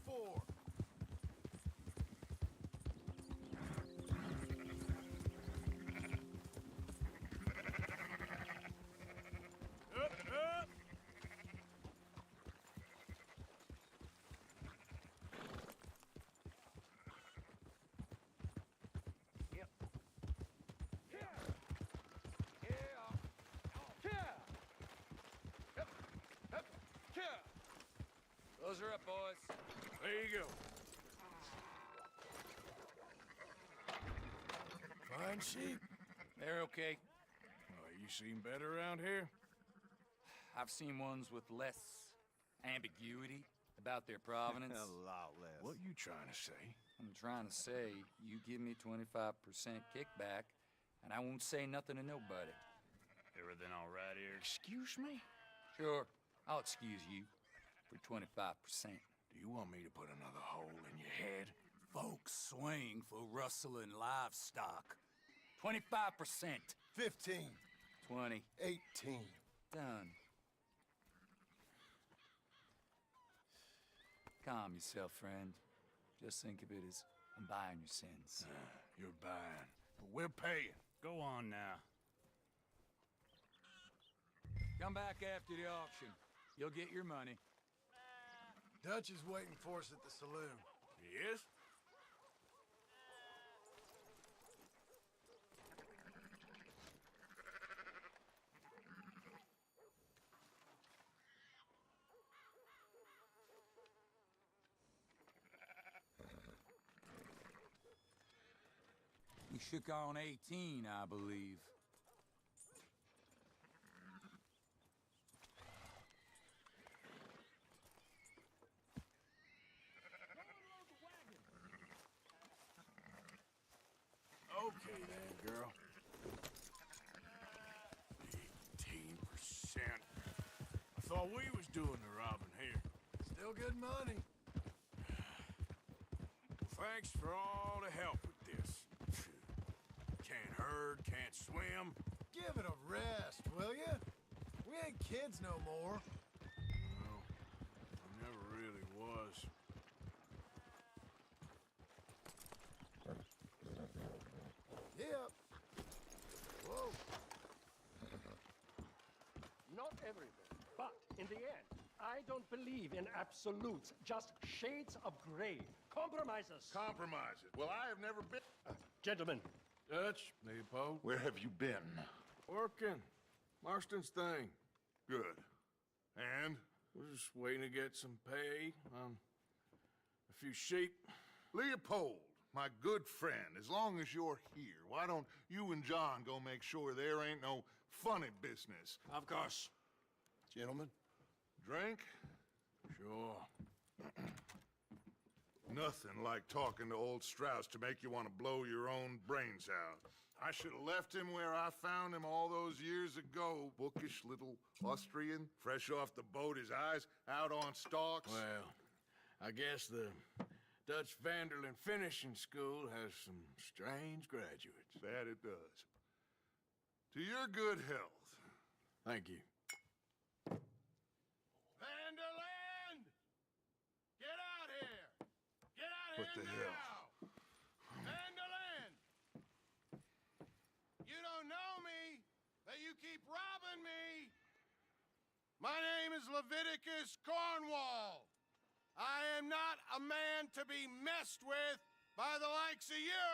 for? Up! Yep. Here! Here! Close her up, boys. There you go. Fine sheep. They're okay. Oh, you seen better around here? I've seen ones with less ambiguity about their provenance. A lot less. What you trying to say? I'm trying to say, you give me 25% kickback, and I won't say nothing to nobody. Everything all right here? Excuse me? Sure, I'll excuse you for 25%. Do you want me to put another hole in your head? Folks swing for rustling livestock. 25%. 15. 20. 18. Done. Calm yourself, friend. Just think of it as I'm buying your sins. You're buying, but we're paying. Go on now. Come back after the auction. You'll get your money. Dutch is waiting for us at the saloon. Yes? You shook on 18, I believe. Okay then, girl. 18%. I thought we was doing the robbing here. Still good money. Well, thanks for all the help with this. Can't herd, can't swim. Give it a rest, will ya? We ain't kids no more. No, I never really was. Yep. Whoa. Not everything, but in the end, I don't believe in absolutes, just shades of gray. Compromises. Compromise it. Well, I have never been... Gentlemen, Dutch, Leopold. Where have you been? Working. Marston's thing. Good. And? We're just waiting to get some pay on a few sheep. Leopold, my good friend, as long as you're here, why don't you and John go make sure there ain't no funny business? Of course. Gentlemen. Drink? Sure. Nothing like talking to old Strauss to make you want to blow your own brains out. I should have left him where I found him all those years ago. Bookish little Austrian, fresh off the boat, his eyes out on stalks. Well, I guess the Dutch Vanderlyn Finishing School has some strange graduates. That it does. To your good health. Thank you. Vanderland! Get out here! Get out What here the now! hell? Vanderland! You don't know me, but you keep robbing me! My name is Leviticus Cornwall. I am not a man to be messed with by the likes of you!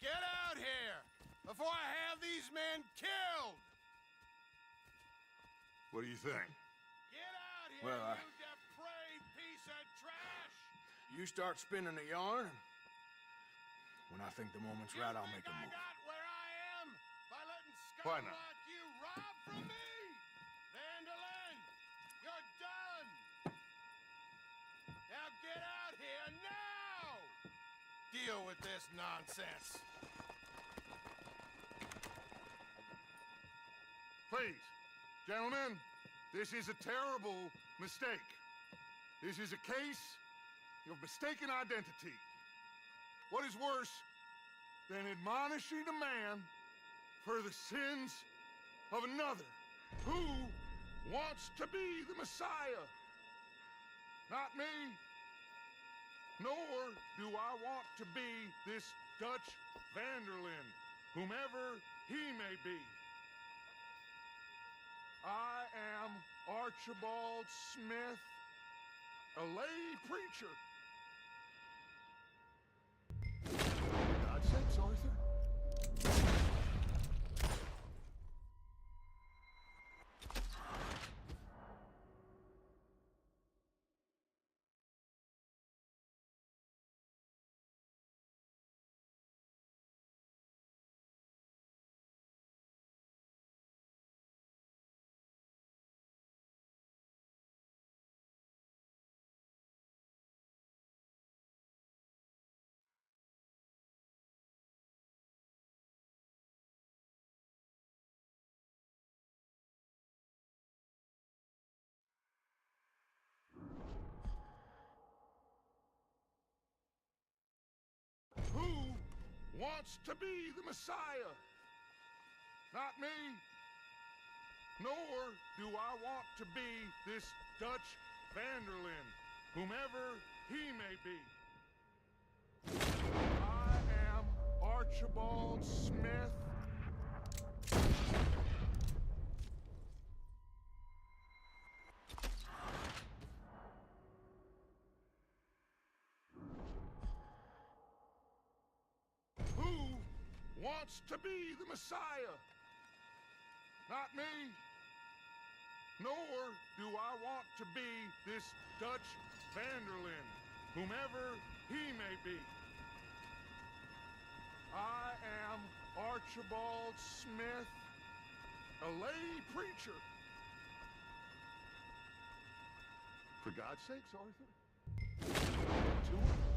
Get out here before I have these men killed! What do you think? Get out here, Well, you depraved piece of trash! You start spinning the yarn, and when I think the moment's You right, I'll think make a I move. got where I am by letting Why scum not? like you rob from me? Vanderlyn, you're done! Now get out here now! Deal with this nonsense. Please, gentlemen, this is a terrible mistake. This is a case of mistaken identity. What is worse than admonishing a man for the sins of another who wants to be the Messiah? Not me. Nor do I want to be this Dutch Vanderlyn, whomever he may be. I am Archibald Smith, a lay preacher. For God's sakes, Arthur. Who wants to be the Messiah? Not me. Nor do I want to be this Dutch Vanderlyn, whomever he may be. I am Archibald Smith. Who wants to be the Messiah? Not me. Nor do I want to be this Dutch Vanderlyn, whomever he may be. I am Archibald Smith, a lay preacher. For God's sakes, Arthur. To it.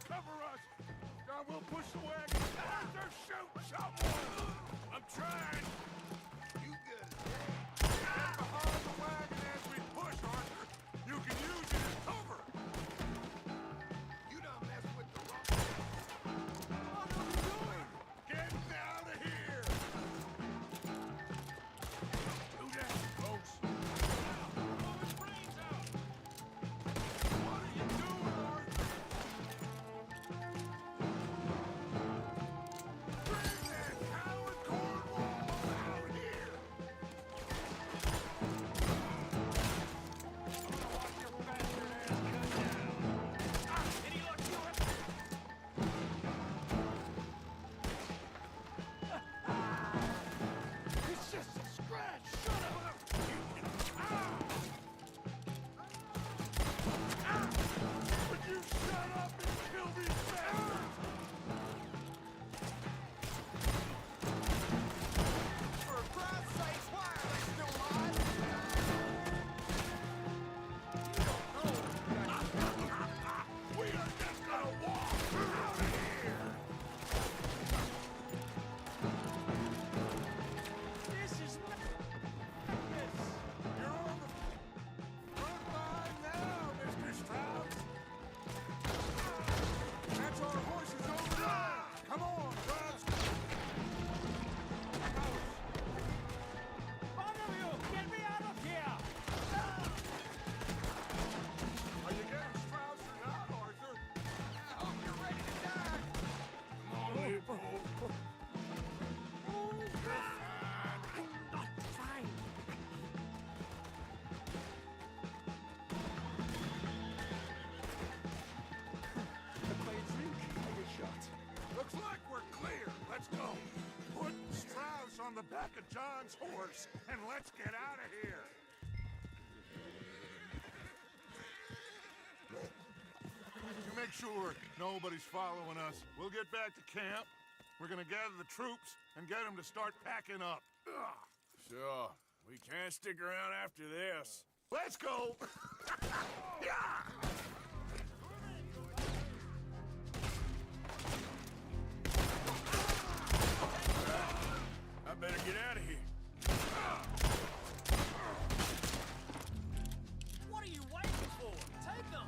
cover us! God, we'll push the wagon! Arthur, shoot someone! I'm trying. You good? Get behind the wagon as we push, Arthur! You can use it as cover! You done messed with the rock. What are we doing? Getting out of here! Do that, folks. Blow his brains out. What are you doing, Arthur? Bring that coward Cornwall out here! It's just a scratch. Shut up. Would you shut up and kill these bastards? For Christ's sakes, why are they still alive? We are just gonna walk out of here! This is madness. You're on the front line now, Mr. Strauss! That's our horses over there! Come on, Strauss! One of you, get me out of here. Are you getting Strauss or not, Arthur? I hope you're ready to die. Come on, Leopold. Not fine. If I drink, I get shot. Looks like we're clear. Let's go. Put Strauss on the back of John's horse, and let's get out of here. You make sure nobody's following us. We'll get back to camp. We're gonna gather the troops and get them to start packing up. Sure. We can't stick around after this. Let's go! Yeah! I better get out of here. What are you waiting for? Take them!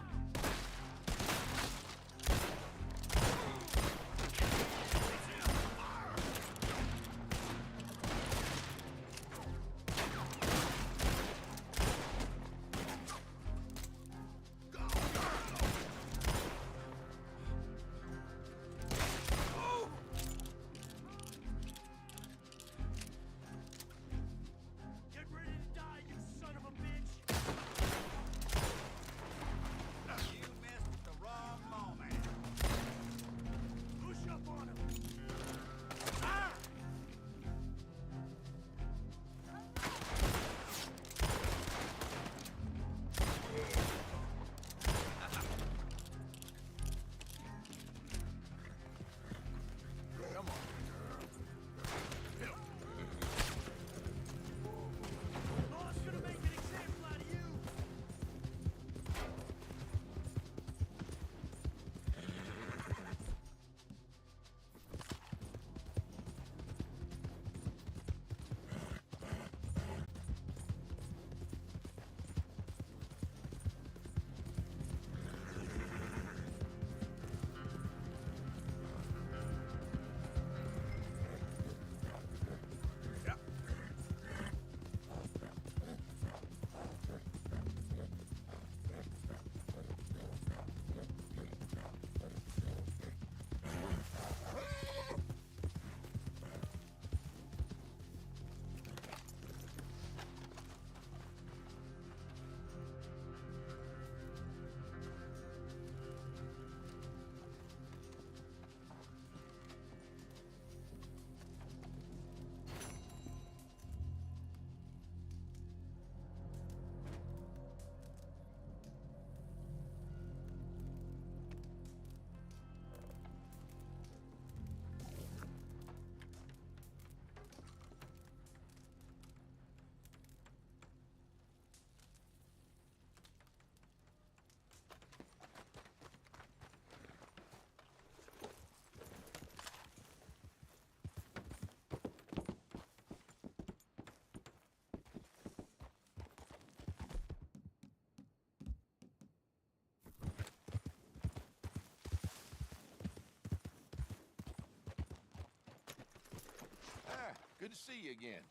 Good to see you again.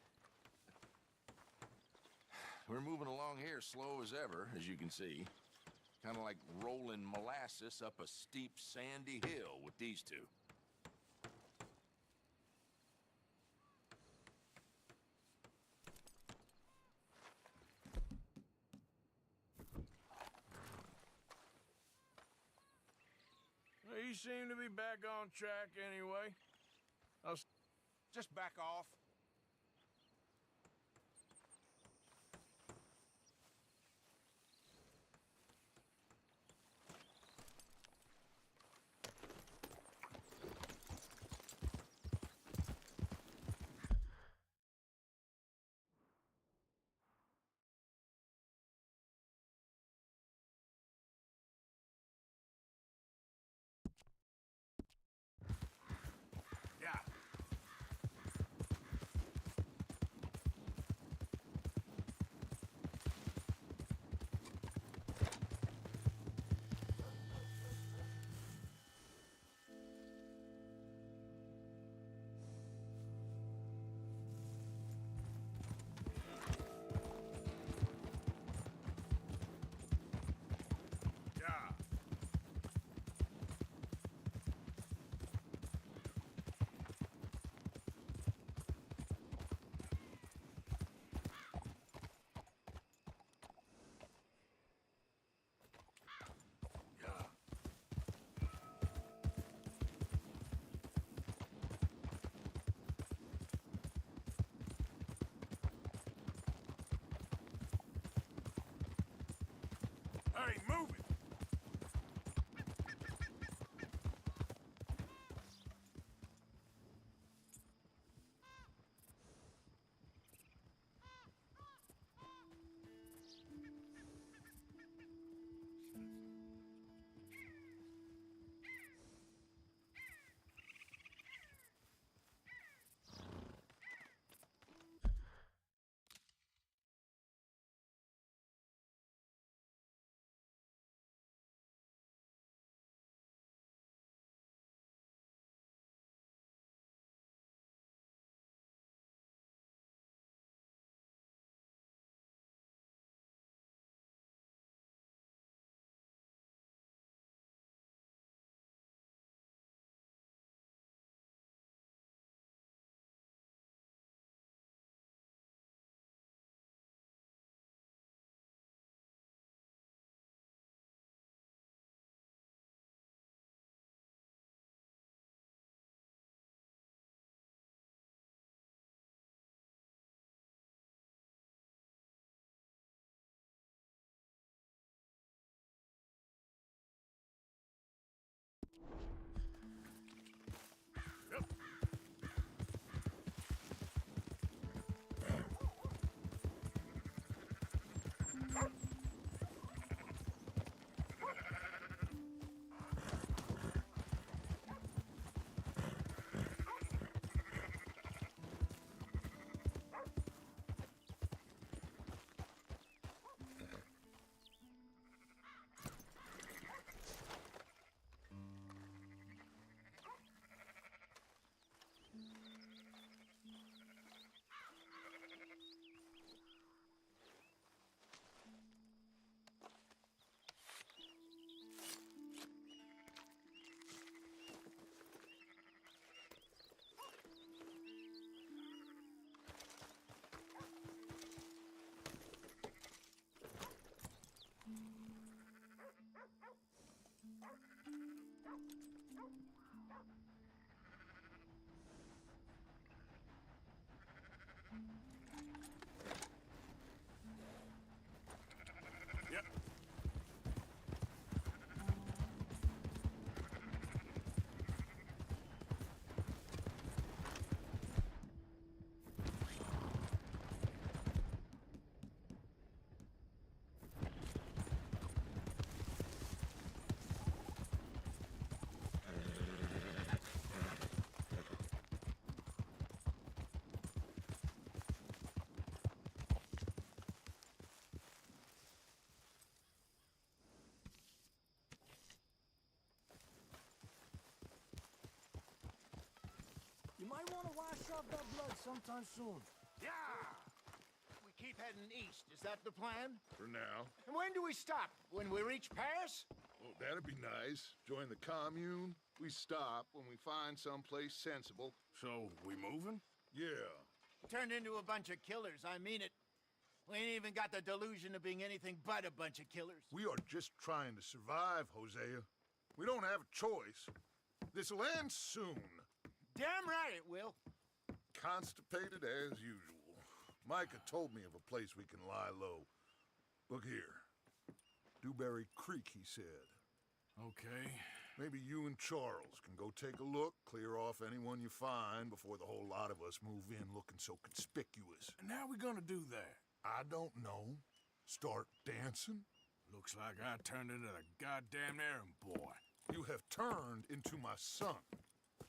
We're moving along here slow as ever, as you can see. Kind of like rolling molasses up a steep, sandy hill with these two. Well, you seem to be back on track anyway. Just back off. off that blood sometime soon. Yeah! We keep heading east. Is that the plan? For now. And when do we stop? When we reach Paris? Oh, that'd be nice. Join the commune. We stop when we find someplace sensible. So, we moving? Yeah. Turned into a bunch of killers, I mean it. We ain't even got the delusion of being anything but a bunch of killers. We are just trying to survive, Hosea. We don't have a choice. This'll end soon. Damn right it will. Constipated as usual. Micah told me of a place we can lie low. Look here. Dewberry Creek, he said. Okay. Maybe you and Charles can go take a look, clear off anyone you find before the whole lot of us move in looking so conspicuous. And how we gonna do that? I don't know. Start dancing? Looks like I turned into the goddamn errand boy. You have turned into my son.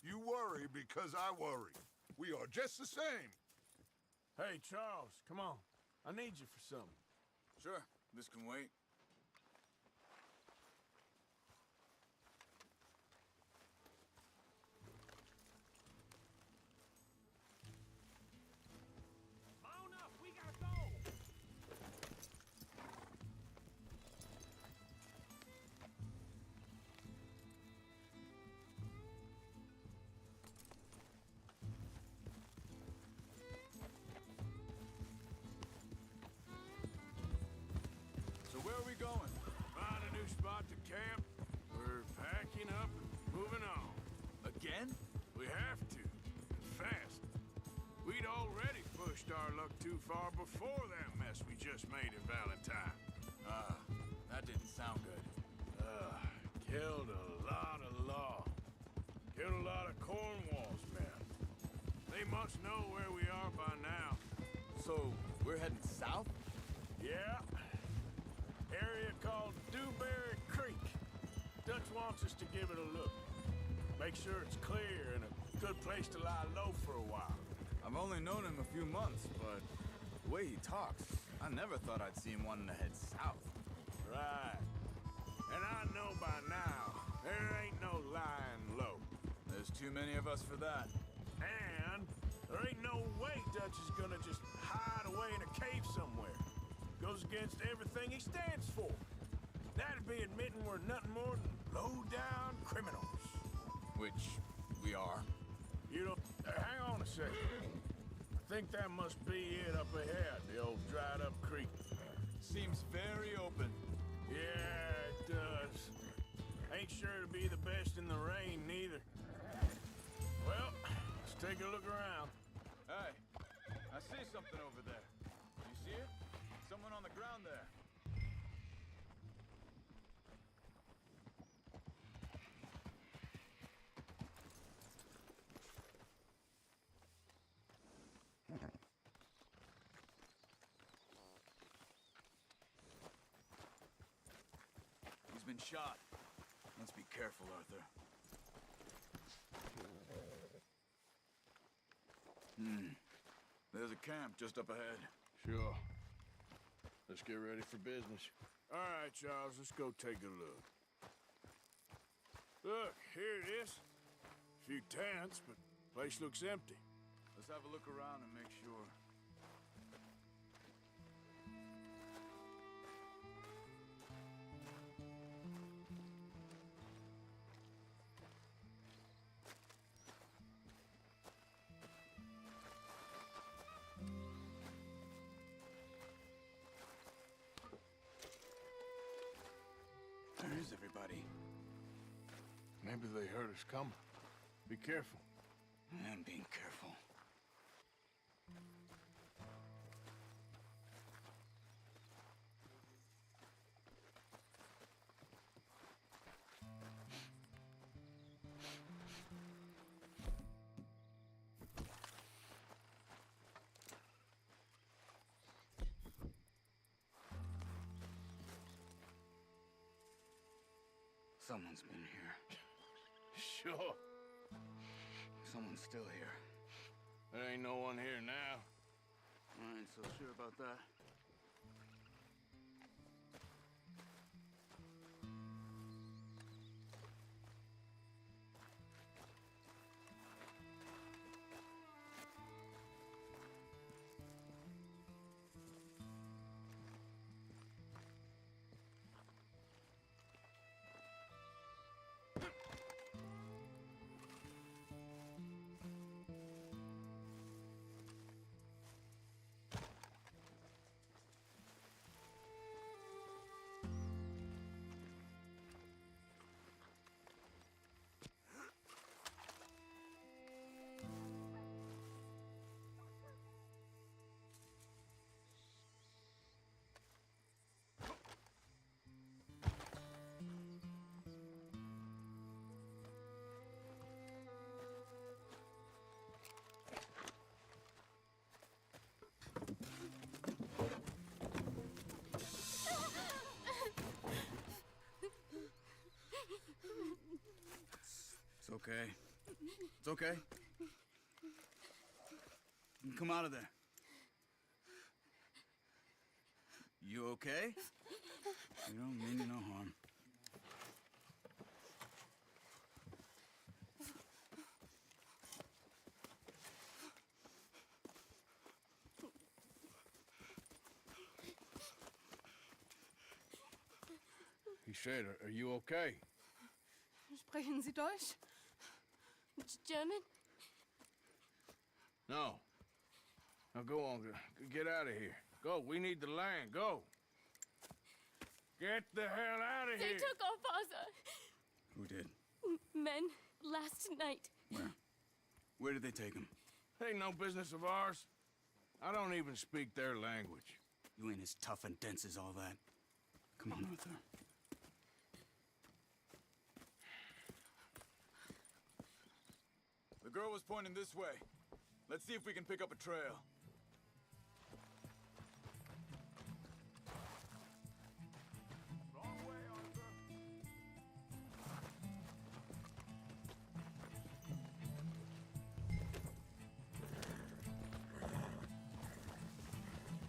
You worry because I worry. We are just the same. Hey, Charles, come on. I need you for something. Sure, this can wait. Mount up, we gotta go! So where are we going? Find a new spot to camp. We're packing up and moving on. Again? We have to. And fast. We'd already pushed our luck too far before that mess we just made in Valentine. That didn't sound good. Killed a lot of law. Killed a lot of Cornwall's men. They must know where we are by now. So, we're heading south? Yeah. Area called Dewberry Creek. Dutch wants us to give it a look. Make sure it's clear and a good place to lie low for a while. I've only known him a few months, but the way he talks, I never thought I'd see him wanting to head south. Right. And I know by now, there ain't no lying low. There's too many of us for that. And there ain't no way Dutch is gonna just hide away in a cave somewhere. Goes against everything he stands for. That'd be admitting we're nothing more than low-down criminals. Which we are. You don't... hang on a second. I think that must be it up ahead, the old dried-up creek. Seems very open. Yeah, it does. Ain't sure to be the best in the rain, neither. Well, let's take a look around. Hey, I see something over there. You see it? Someone on the ground there. He's been shot. Let's be careful, Arthur. There's a camp just up ahead. Sure. Let's get ready for business. All right, Charles, let's go take a look. Look, here it is. A few tents, but place looks empty. Let's have a look around and make sure. Where is everybody? Maybe they heard us coming. Be careful. I'm being careful. Someone's been here. Sure. Someone's still here. There ain't no one here now. I ain't so sure about that. okay. It's okay. You come out of there. You okay? You don't mean you no harm. He said, are you okay? Sprechen Sie Deutsch? German? No. Now go on, get out of here. Go, we need the land, go. Get the hell out of They here. took our father. Who did? Men last night. Where? Where did they take him? Ain't no business of ours. I don't even speak their language. You ain't as tough and dense as all that. Come on, Arthur. The girl was pointing this way. Let's see if we can pick up a trail. Wrong way, Arthur.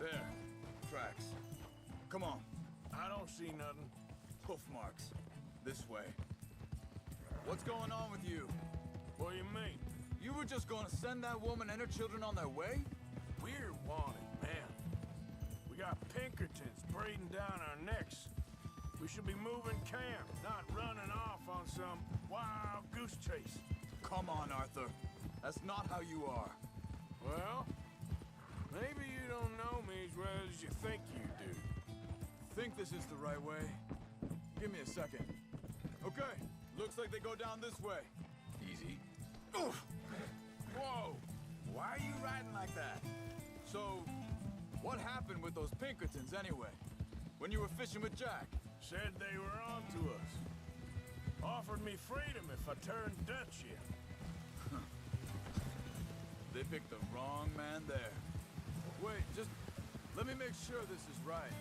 There. Tracks. Come on. I don't see nothing. Hoof marks. This way. What's going on with you? What do you mean? You were just gonna send that woman and her children on their way? We're wanted, man. We got Pinkertons breathing down our necks. We should be moving camp, not running off on some wild goose chase. Come on, Arthur. That's not how you are. Well, maybe you don't know me as well as you think you do. Think this is the right way? Give me a second. Okay, looks like they go down this way. Easy. Oof. Whoa! Why are you riding like that? So, what happened with those Pinkertons anyway? When you were fishing with Jack? Said they were on to us. Offered me freedom if I turned Dutch yet. They picked the wrong man there. Wait, just let me make sure this is right.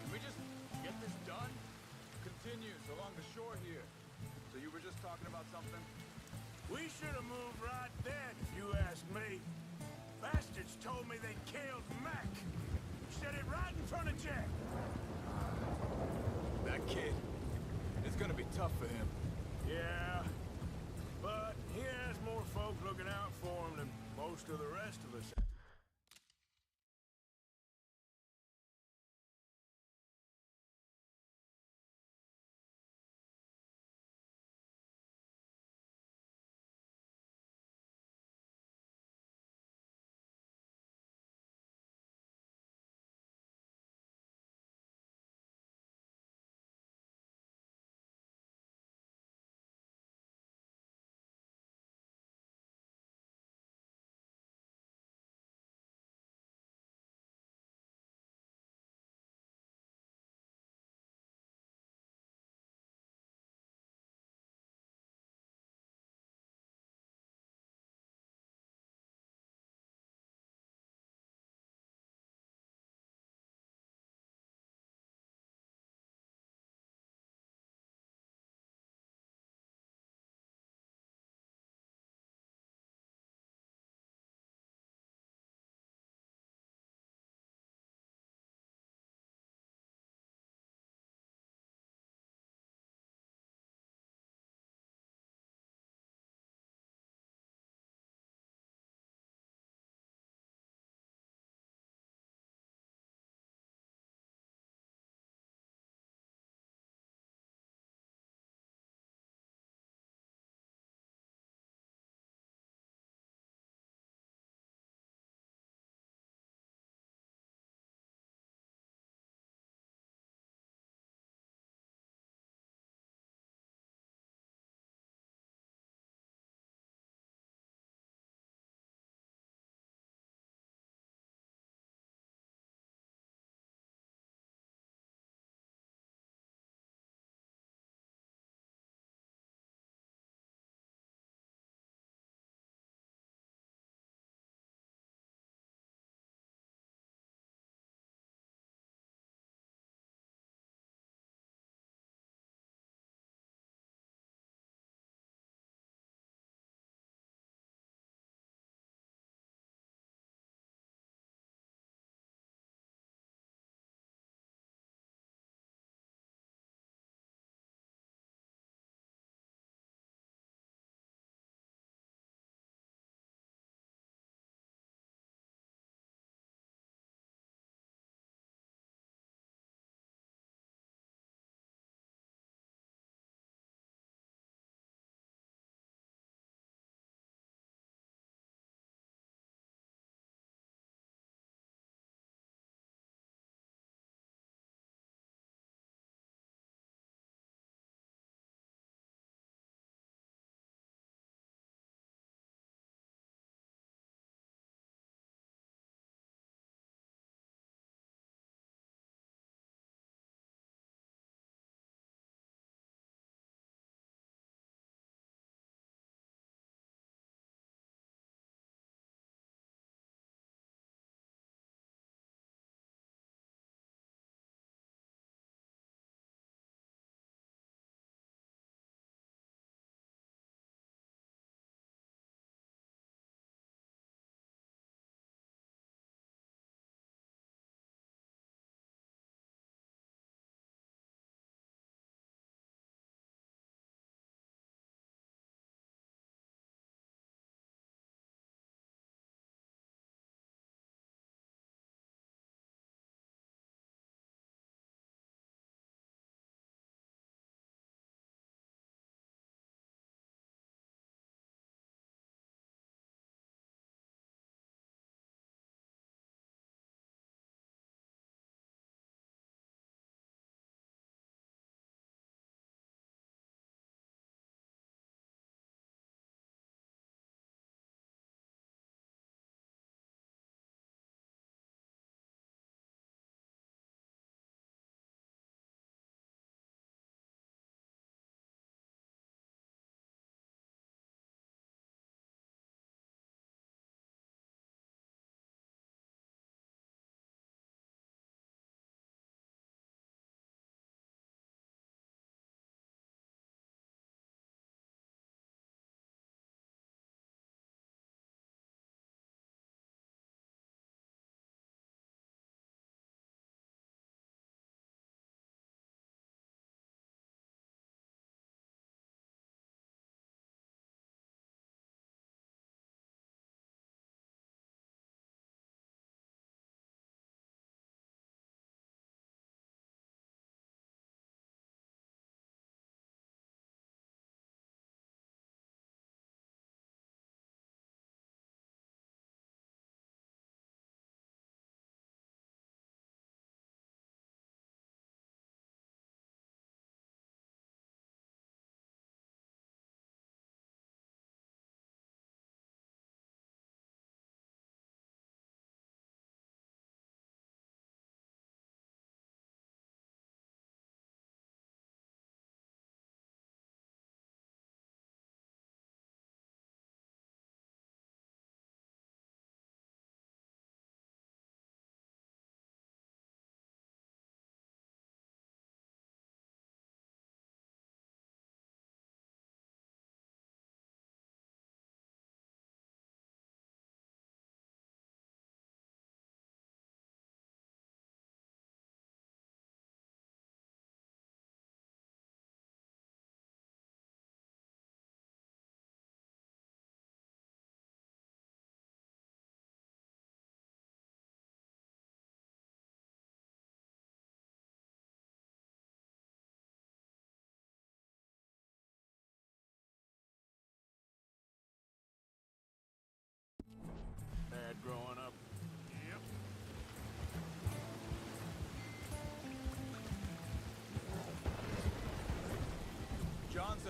Can we just get this done? Continues along the shore here. So you were just talking about something? We should have moved right then, if you ask me. Bastards told me they killed Mac. Said it right in front of Jack. That kid. It's gonna be tough for him. Yeah, but he has more folk looking out for him than most of the rest of us.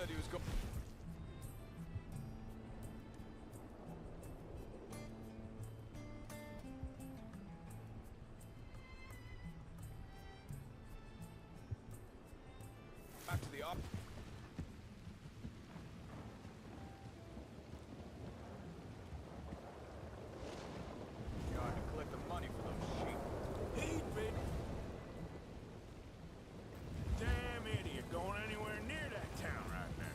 said he was going. Back to the op. Yard to collect the money for those sheep. He'd been... Damn idiot going anywhere near that town right now.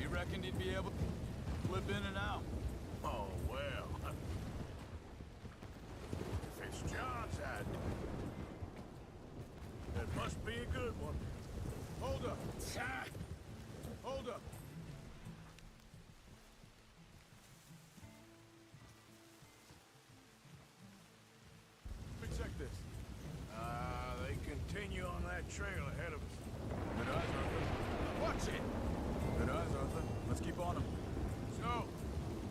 You reckoned he'd be able to flip in and out? Oh, well. If it's John's idea, that must be a good one. Hold up. Hold up. Let me check this. They continue on that trail ahead of us. Good eyes, Arthur. Watch it! Good eyes, Arthur. Let's keep on him. So,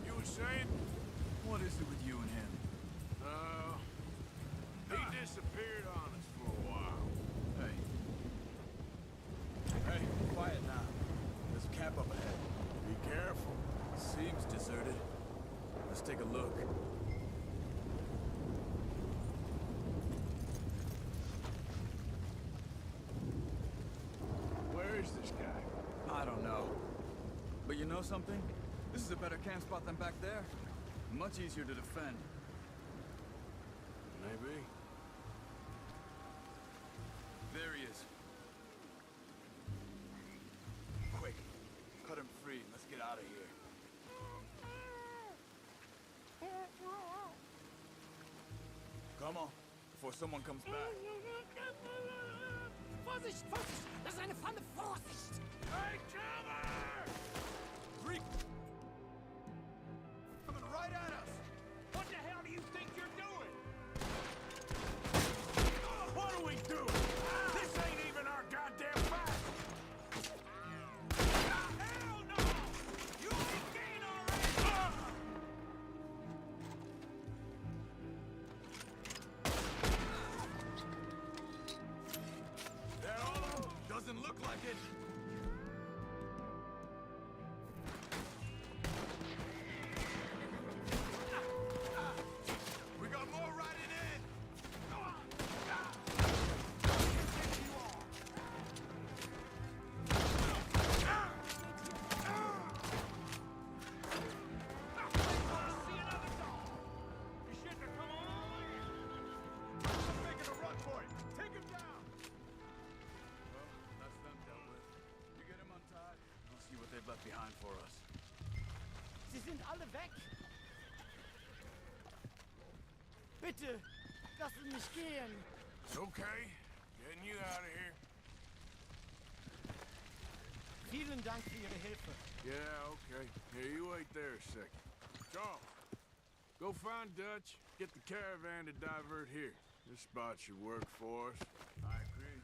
you were saying? What is it with you and him? He disappeared on us for a while. Hey. Hey, quiet now. There's a camp up ahead. Be careful. Seems deserted. Let's take a look. Where is this guy? I don't know. But you know something? This is a better camp spot than back there. Much easier to defend. Maybe. There he is. Quick, cut him free. Let's get out of here. Come on, before someone comes back. Vorsicht, Vorsicht! Das ist eine Pfanne! Vorsicht! Hey, cover! Freak! Coming right at us! What the hell do you think you're doing? What are we doing? This ain't even our goddamn fight! Hell no! You ain't gain already! They're all of them. Doesn't look like it. We got more riding in. See another dog! You shouldn't have come on all the way. I'm making a run for it. Take him down. Well, that's them dealt with. You get him untied. I'll see what they've left behind for us. Sie sind alle weg! Bitte, lassen mich gehen! It's okay. Getting you out of here. Vielen Dank für Ihre Hilfe. Yeah, okay. Here, you wait there a second. Charles, go find Dutch. Get the caravan to divert here. This spot should work for us. I agree.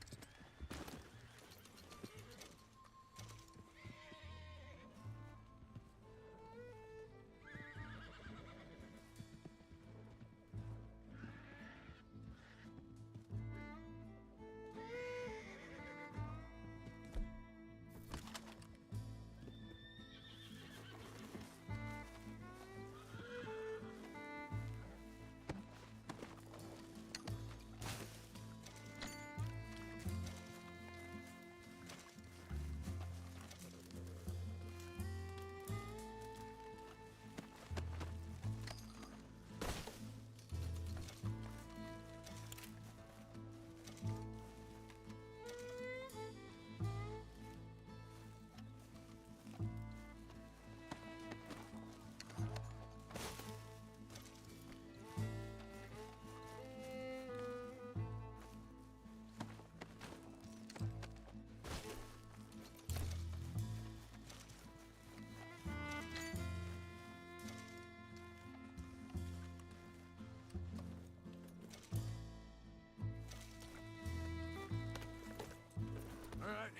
All right,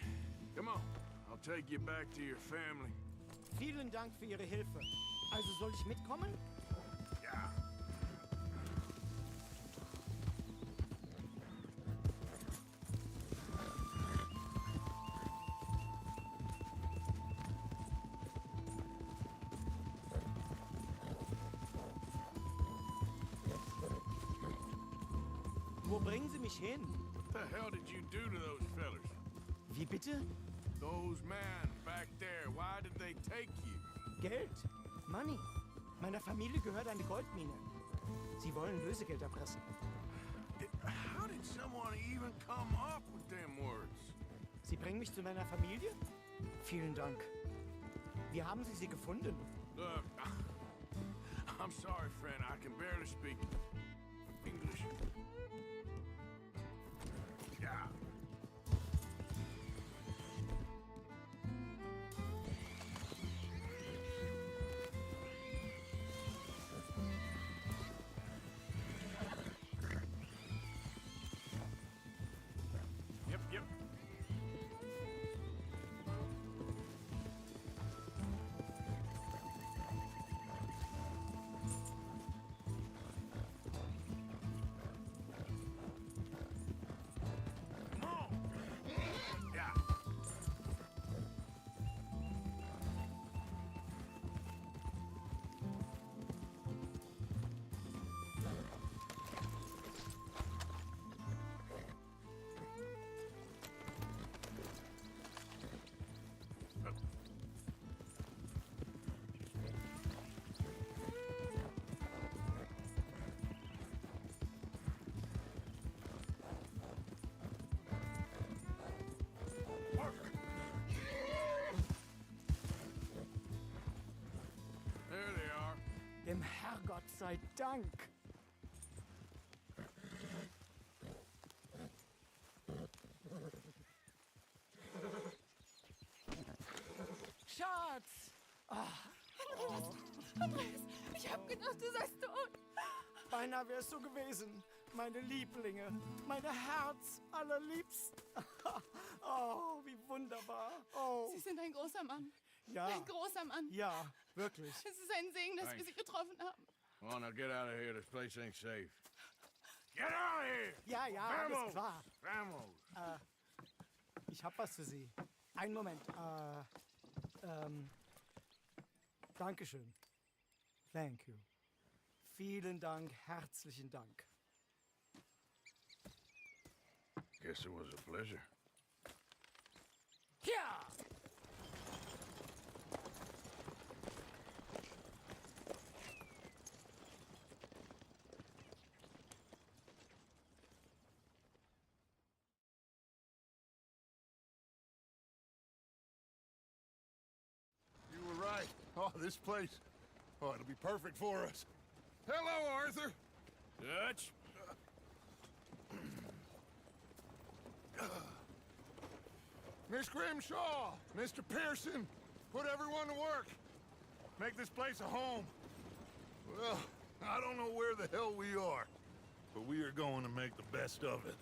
come on. I'll take you back to your family. Vielen Dank für Ihre Hilfe. Also soll ich mitkommen? Ja. bringen Sie mich hin? What the hell did you do to those fellas? Wie bitte? Those men back there, why did they take you? Geld. Money. Meiner Familie gehört eine Goldmine. Sie wollen Lösegeld erpressen. How did someone even come up with them words? Sie bringen mich zu meiner Familie? Vielen Dank. Wie haben Sie sie gefunden? Look, I'm sorry, friend. I can barely speak English. Yeah. Yep. Come on. Yeah. There they are. Dem Herrgott sei Dank. Schatz! Andreas, ich hab gedacht, du seist tot. Beinahe wärst du gewesen. Meine Lieblinge. Meine Herz allerliebst. Oh, wie wunderbar. Oh. Sie sind ein großer Mann. Ja. Ein großer Mann. Ja, wirklich. Es ist ein Segen, dass wir Sie getroffen haben. Come on, now get out of here. This place ain't safe. Get out of here! Ja, alles klar. Vamos! Ich hab was für Sie. Einen Moment. Dankeschön. Thank you. Vielen Dank, herzlichen Dank. Guess it was a pleasure. Ja! You were right. Oh, this place. Oh, it'll be perfect for us. Hello, Arthur. Dutch? Miss Grimshaw, Mr. Pearson, put everyone to work. Make this place a home. Well, I don't know where the hell we are, but we are going to make the best of it.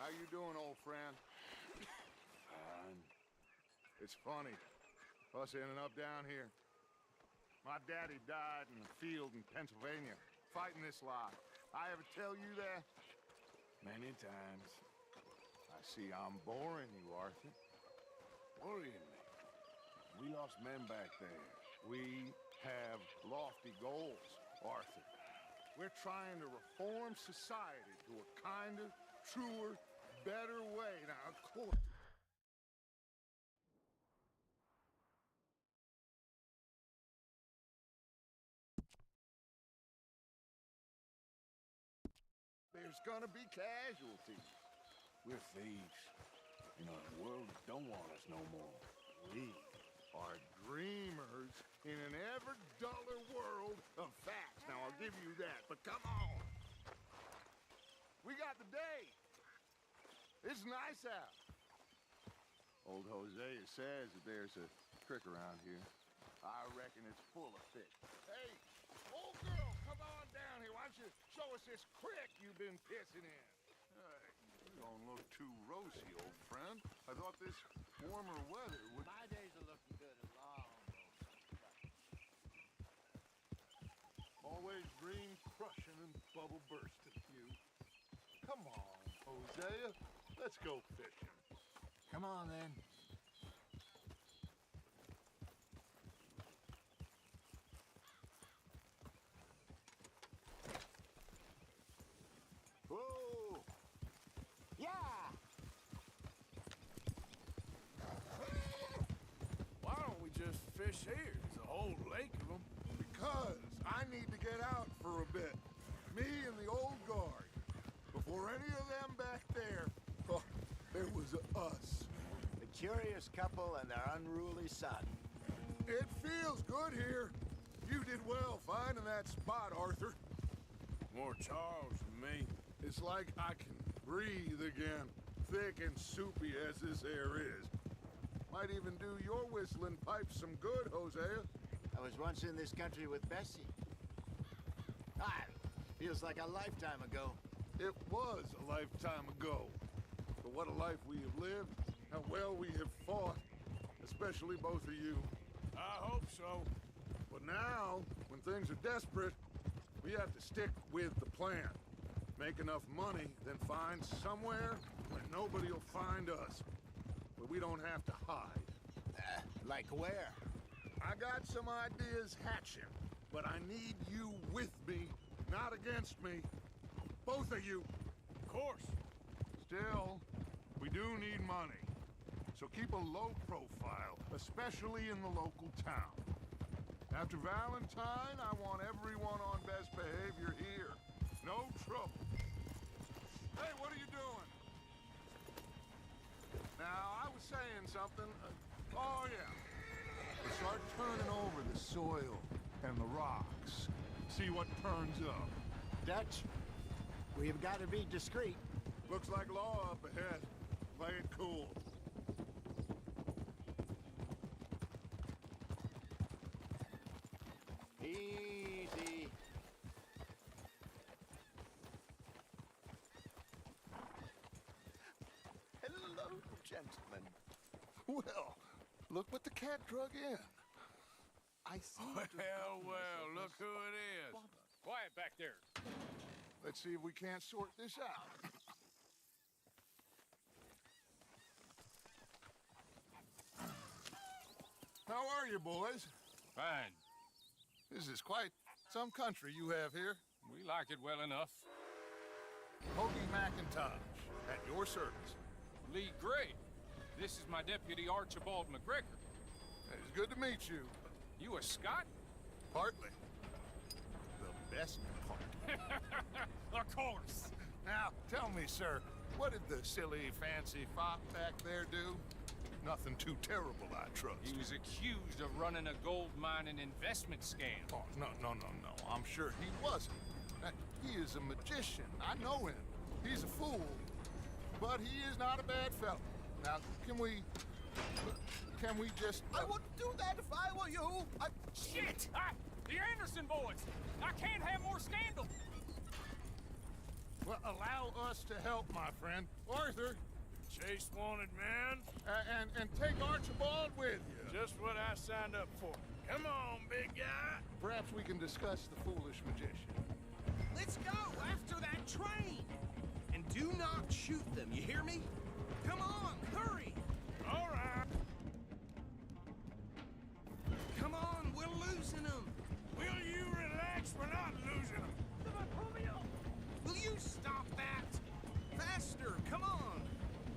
How you doing, old friend? Fine. It's funny, us ending up down here. My daddy died in the field in Pennsylvania, fighting this lot. I ever tell you that? Many times. I see I'm boring you, Arthur. Worrying me. We lost men back there. We have lofty goals, Arthur. We're trying to reform society to a kinder, truer, better way. Now, of course. There's gonna be casualties. We're thieves. You know, the world don't want us no more. We are dreamers in an ever duller world of facts. Now, I'll give you that, but come on. We got the day. It's nice out. Old Hosea says that there's a creek around here. I reckon it's full of fish. Hey, old girl, come on down here. Why don't you show us this creek you've been pissing in? You don't look too rosy, old friend. I thought this warmer weather would... My days are looking good as long. Always dreams crushing and bubble bursting, you. Come on, Hosea. Let's go fishing. Come on, then. Whoa! Yeah! Why don't we just fish here? There's a whole lake of them. Because I need to get out for a bit. Me and the old guard. Before any of them back there, oh, there was us. A curious couple and their unruly son. It feels good here. You did well finding that spot, Arthur. More Charles than me. It's like I can breathe again, thick and soupy as this air is. Might even do your whistling pipes some good, Hosea. I was once in this country with Bessie. Feels like a lifetime ago. It was a lifetime ago. But what a life we have lived, how well we have fought, especially both of you. I hope so. But now, when things are desperate, we have to stick with the plan. Make enough money, then find somewhere where nobody will find us. Where we don't have to hide. Like where? I got some ideas hatching, but I need you with me, not against me. Both of you. Of course. Still, we do need money. So keep a low profile, especially in the local town. After Valentine, I want everyone on best behavior here. No trouble. Hey, what are you doing? Now, I was saying something. Oh, yeah. Start turning over the soil and the rocks. See what turns up. Dutch, we've got to be discreet. Looks like law up ahead. Play it cool. Easy. Hello, gentlemen. Well, look what the cat drug in. I see. Well, look who it is. Quiet back there. Let's see if we can't sort this out. How are you, boys? Fine. This is quite some country you have here. We like it well enough. Hoagie McIntosh, at your service. Lee Gray. This is my deputy Archibald McGregor. It's good to meet you. You a Scot? Partly. The best part. Of course. Now, tell me, sir, what did the silly, fancy fop back there do? Nothing too terrible, I trust. He was accused of running a gold mining investment scam. Oh, no. I'm sure he wasn't. He is a magician. I know him. He's a fool. But he is not a bad fellow. Now, can we just... I wouldn't do that if I were you. Shit! The Anderson boys! I can't have more scandal! Well, allow us to help, my friend. Arthur! Chase wanted man. And take Archibald with you. Just what I signed up for. Come on, big guy. Perhaps we can discuss the foolish magician. Let's go after that train! And do not shoot them, you hear me? Come on, hurry! All right. Come on, we're losing them! Will you relax? We're not losing them. Will you stop that? Faster, come on!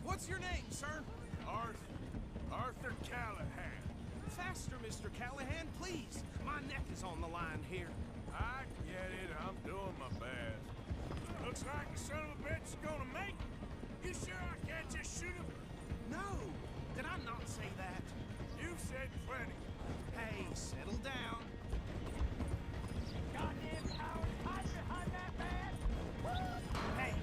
What's your name, sir? Arthur Callahan. Faster, Mr. Callahan, please. My neck is on the line here. I get it. I'm doing my best. Looks like the son of a bitch is gonna make it. You sure I can't just shoot him? No! Did I not say that? You said plenty. Hey, settle down. Goddamn coward! Hide behind that man! Hey,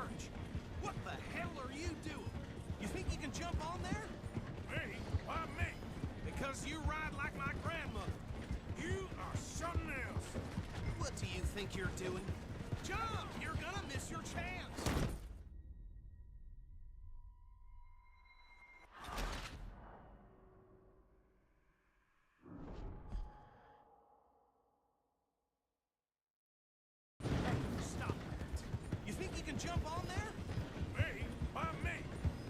courage. What the hell are you doing? You think you can jump on there? Me? Why me? Because you ride like my grandmother. You are something else. What do you think you're doing? Jump! You're gonna miss your chance! Stop that. You think you can jump on there? Me? Why me?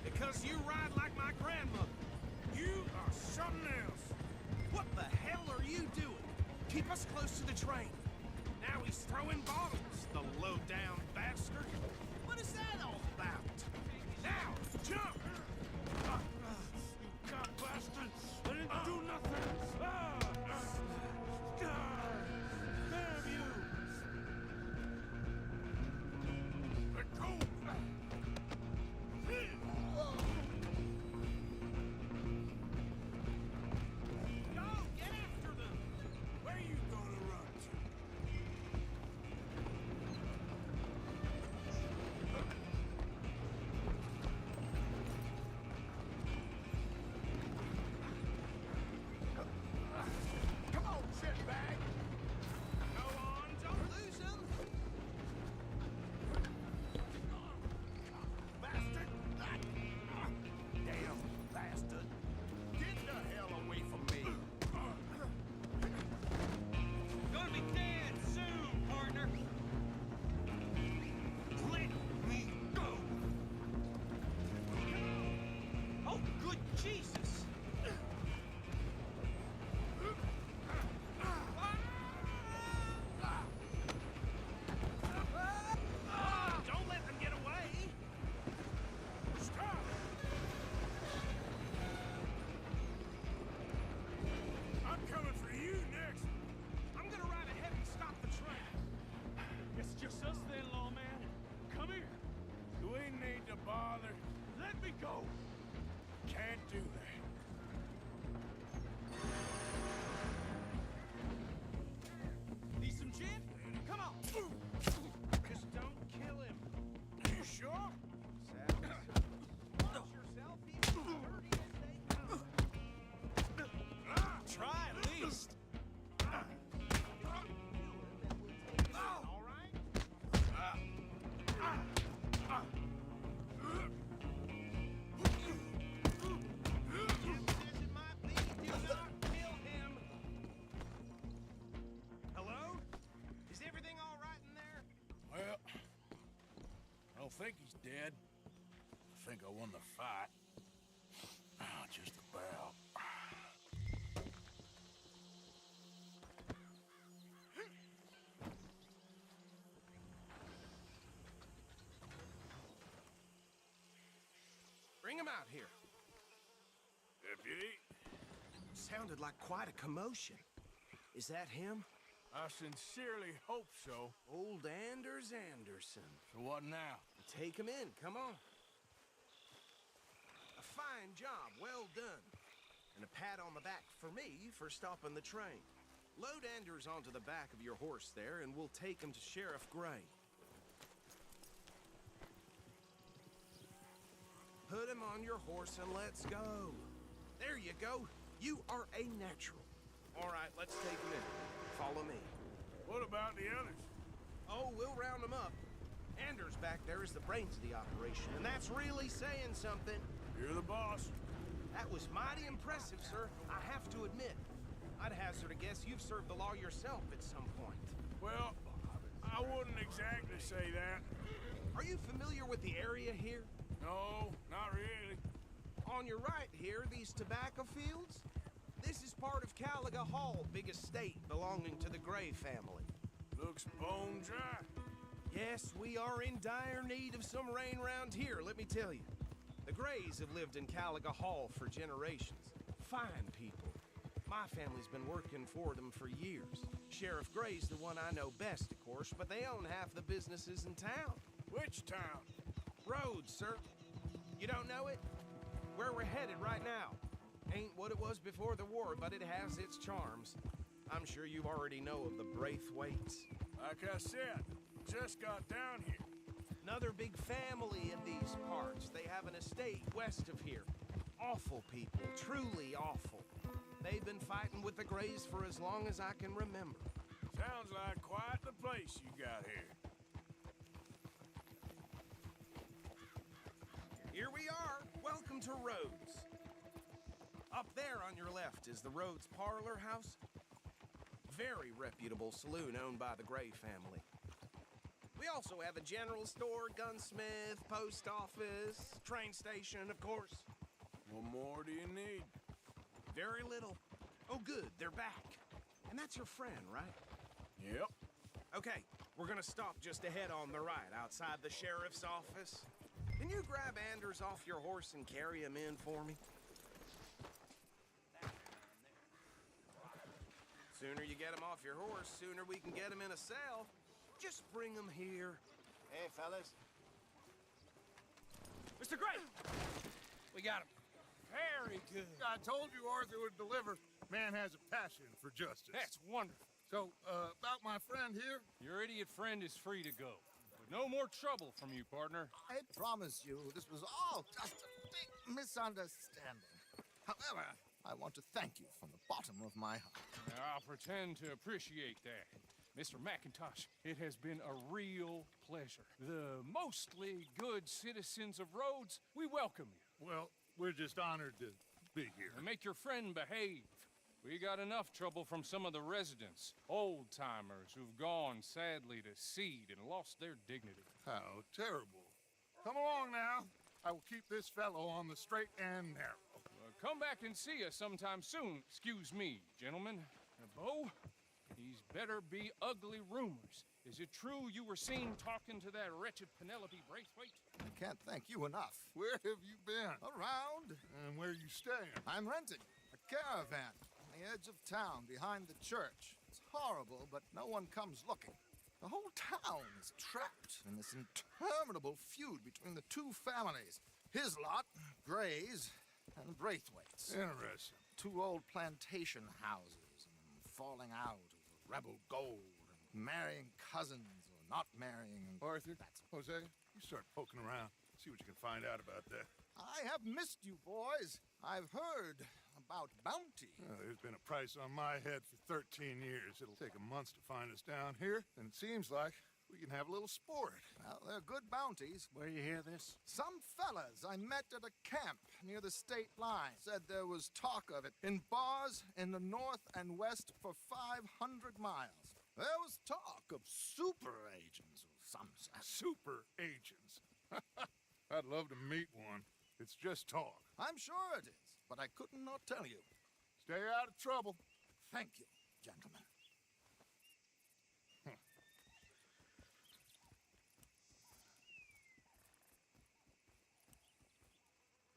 Because you ride like my grandmother. You are something else. What the hell are you doing? Keep us close to the train. Now he's throwing bottles, the low-down bastard. What is that all about? Now, jump! You god bastard! I didn't do nothing! Damn you! Let go! Go, get after them! Where you gonna run to? Come on, shitbag! Go on, don't lose him! Bastard! Damn bastard! Get the hell away from me! Gonna be dead soon, partner. Let me go! Oh, good Jesus! Don't let them get away! Stop! I'm coming for you next. I'm gonna ride ahead and stop the train. It's just us then, lawman. Come here. Do we need to bother? Let me go. Can't do that. Need some gin? Come on! Just don't kill him. You sure? Watch yourself, he's as dirty as they come. Try at least. All right? As it might be, do not kill him. Hello? Is everything all right in there? Well, I don't think he's dead. I think I won the fight. Just about. Bring him out here. Deputy, Sounded like quite a commotion. Is that him? I sincerely hope so. Old Anders Anderson. So what now? Take him in, come on. A fine job, well done. And a pat on the back for me for stopping the train. Load Anders onto the back of your horse there, and we'll take him to Sheriff Gray. Put him on your horse and let's go. There you go. You are a natural. All right, let's take him in. Follow me. What about the others? Oh, we'll round them up. Anders back there is the brains of the operation, and that's really saying something. You're the boss. That was mighty impressive, sir. I have to admit. I'd hazard a guess you've served the law yourself at some point. Well, I wouldn't exactly say that. Are you familiar with the area here? No, not really. On your right here, these tobacco fields? This is part of Caliga Hall, big estate belonging to the Gray family. Looks bone dry. Yes, we are in dire need of some rain round here, let me tell you. The Grays have lived in Caliga Hall for generations. Fine people. My family's been working for them for years. Sheriff Gray's the one I know best, of course, but they own half the businesses in town. Which town? Rhodes, sir. You don't know it? Where we're headed right now. Ain't what it was before the war, but it has its charms. I'm sure you already know of the Braithwaites. Like I said, just got down here. Another another big family in these parts. They have an estate west of here. Awful people, truly awful. They've been fighting with the Greys for as long as I can remember. Sounds like quite the place you got here. Here we are. Welcome to Rhodes. Up there on your left is the Rhodes Parlor House. Very reputable saloon owned by the Gray family. We also have a general store, gunsmith, post office, train station, of course. What more do you need? Very little. Oh, good, they're back. And that's your friend, right? Yep. Okay, we're gonna stop just ahead on the right, outside the sheriff's office. Can you grab Anders off your horse and carry him in for me? Sooner you get him off your horse, sooner we can get him in a cell. Just bring him here. Hey, fellas. Mr. Gray! We got him. Very good. I told you Arthur would deliver. Man has a passion for justice. That's wonderful. So, about my friend here? Your idiot friend is free to go. But no more trouble from you, partner. I promise you, this was all just a big misunderstanding. However, I want to thank you from the bottom of my heart. Now, I'll pretend to appreciate that. Mr. McIntosh, it has been a real pleasure. The mostly good citizens of Rhodes, we welcome you. Well, we're just honored to be here. And make your friend behave. We got enough trouble from some of the residents, old-timers who've gone, sadly, to seed and lost their dignity. How terrible. Come along now. I will keep this fellow on the straight and narrow. Come back and see us sometime soon. Excuse me, gentlemen. Bo, these better be ugly rumors. Is it true you were seen talking to that wretched Penelope Braithwaite? I can't thank you enough. Where have you been? Around. And where are you staying? I'm renting a caravan on the edge of town behind the church. It's horrible, but no one comes looking. The whole town is trapped in this interminable feud between the two families. His lot, Grays, and Braithwaite's. Interesting. Two old plantation houses, and falling out over rebel gold, and marrying cousins or not marrying. Arthur, Jose, you start poking around. See what you can find out about that. I have missed you, boys. I've heard about bounty. There's been a price on my head for 13 years. It'll take a month to find us down here, and it seems like we can have a little sport. Well, they're good bounties. Where you hear this? Some fellas I met at a camp near the state line said there was talk of it in bars in the north and west for 500 miles. There was talk of super agents or some such. Super agents? I'd love to meet one. It's just talk. I'm sure it is, but I could not tell you. Stay out of trouble. Thank you, gentlemen.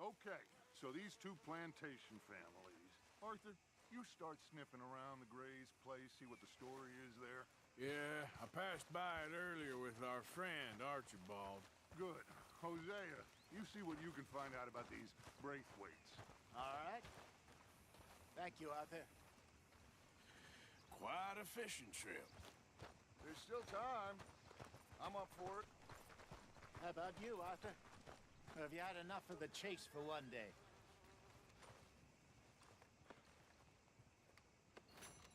Okay, so these two plantation families. Arthur, you start sniffing around the Gray's place, see what the story is there. Yeah, I passed by it earlier with our friend, Archibald. Good. Hosea, you see what you can find out about these Braithwaites. All right. Thank you, Arthur. Quite a fishing trip. There's still time. I'm up for it. How about you, Arthur? Or have you had enough of the chase for one day?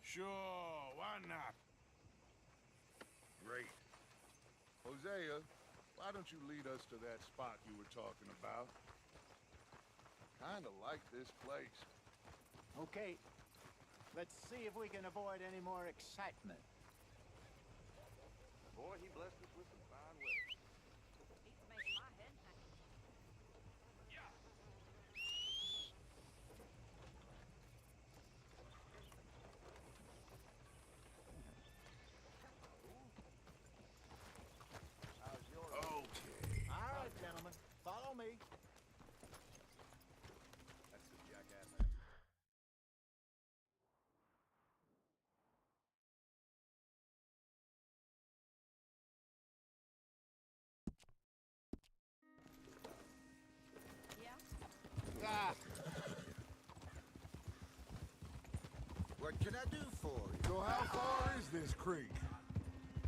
Sure, why not? Great. Hosea, why don't you lead us to that spot you were talking about? Kinda like this place. Okay. Let's see if we can avoid any more excitement. Boy, he blessed us with some fine weather. He's making my head hang. How's your... Okay. All right, gentlemen. Follow me. That's the jackass. Yeah? Ah, What can I do for you? So how far is this creek?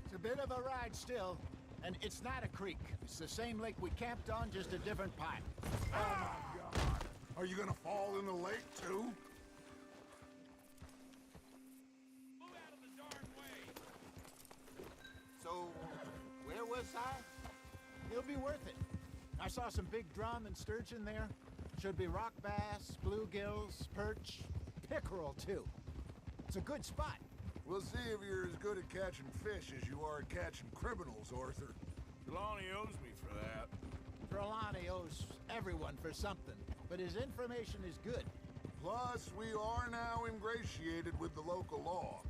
it's a bit of a ride still. And it's not a creek. It's the same lake we camped on, just a different part. Oh my God! Are you gonna fall in the lake too? Move out of the darn way! So, where was I? It'll be worth it. I saw some big drum and sturgeon there. Should be rock bass, bluegills, perch, pickerel too. It's a good spot. We'll see if you're as good at catching fish as you are at catching criminals, Arthur. Trelawney owes me for that. Trelawney owes everyone for something, but his information is good. Plus, we are now ingratiated with the local law.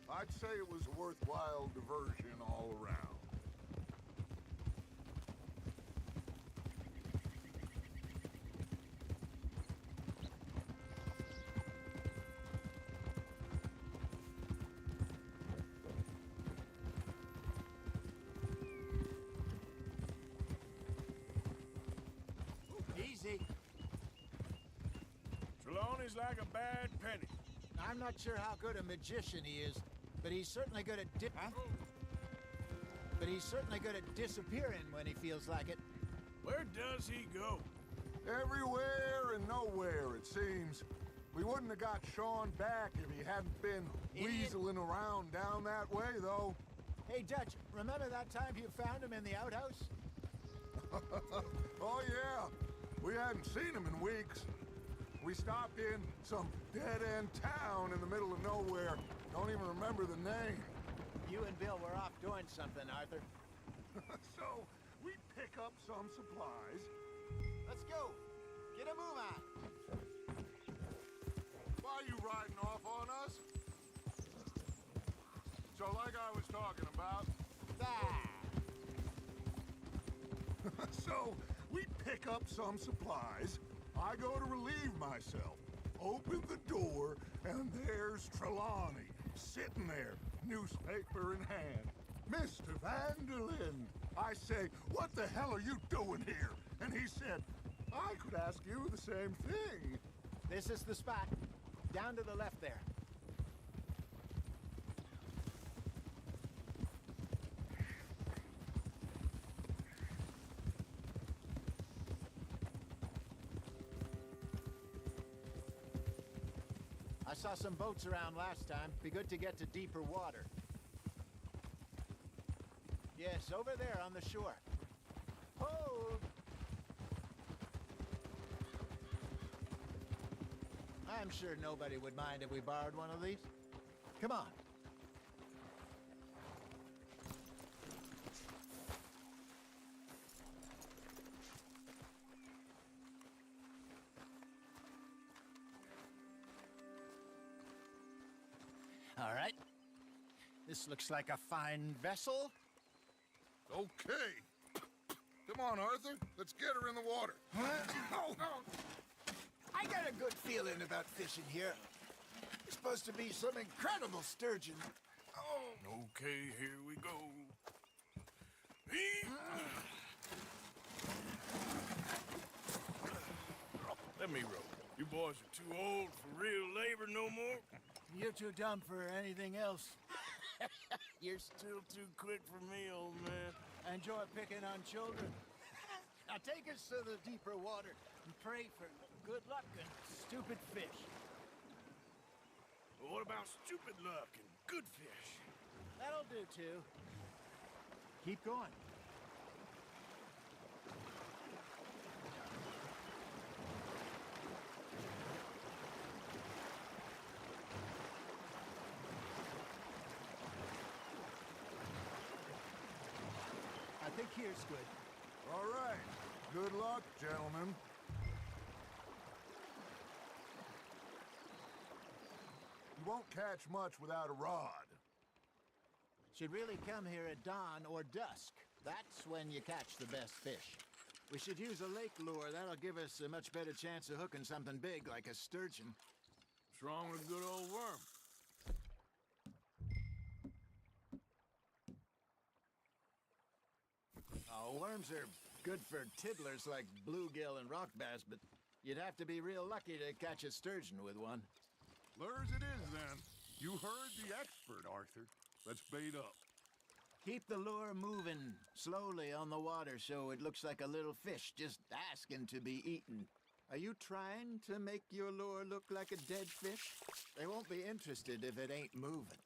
I'd say it was a worthwhile diversion all around. Easy. Trelawney's like a bad penny. I'm not sure how good a magician he is, but he's certainly good at But he's certainly good at disappearing when he feels like it. Where does he go? Everywhere and nowhere, it seems. We wouldn't have got Sean back if he hadn't been weaseling around down that way, though. Hey, Dutch, remember that time you found him in the outhouse? Oh, yeah. We hadn't seen him in weeks. We stopped in some dead-end town in the middle of nowhere. Don't even remember the name. You and Bill were off doing something, Arthur. So, we pick up some supplies. Let's go. Get a move on. Why are you riding off on us? So, like I was talking about... So, we pick up some supplies. I go to relieve myself. Open the door, and there's Trelawney, sitting there, newspaper in hand. Mr. Vanderlyn. I say, what the hell are you doing here? And he said, I could ask you the same thing. This is the spot. Down to the left there. I saw some boats around last time. Be good to get to deeper water. Yes, over there on the shore. Hold! I'm sure nobody would mind if we borrowed one of these. Come on. All right. This looks like a fine vessel. Okay. Come on, Arthur. Let's get her in the water. Oh, I got a good feeling about fishing here. It's supposed to be some incredible sturgeon. Oh. Okay, here we go. Let me row. You boys are too old for real labor no more. You're too dumb for anything else. You're still too quick for me, old man. I enjoy picking on children. Now take us to the deeper water and pray for good luck and stupid fish. Well, what about stupid luck and good fish? That'll do, too. Keep going. I think here's good. All right. Good luck, gentlemen. You won't catch much without a rod. Should really come here at dawn or dusk. That's when you catch the best fish. We should use a lake lure. That'll give us a much better chance of hooking something big like a sturgeon. What's wrong with a good old worm? Oh, worms are good for tiddlers like bluegill and rock bass, but you'd have to be real lucky to catch a sturgeon with one. Lures it is, then. You heard the expert, Arthur. Let's bait up. Keep the lure moving slowly on the water so it looks like a little fish just asking to be eaten. Are you trying to make your lure look like a dead fish? They won't be interested if it ain't moving.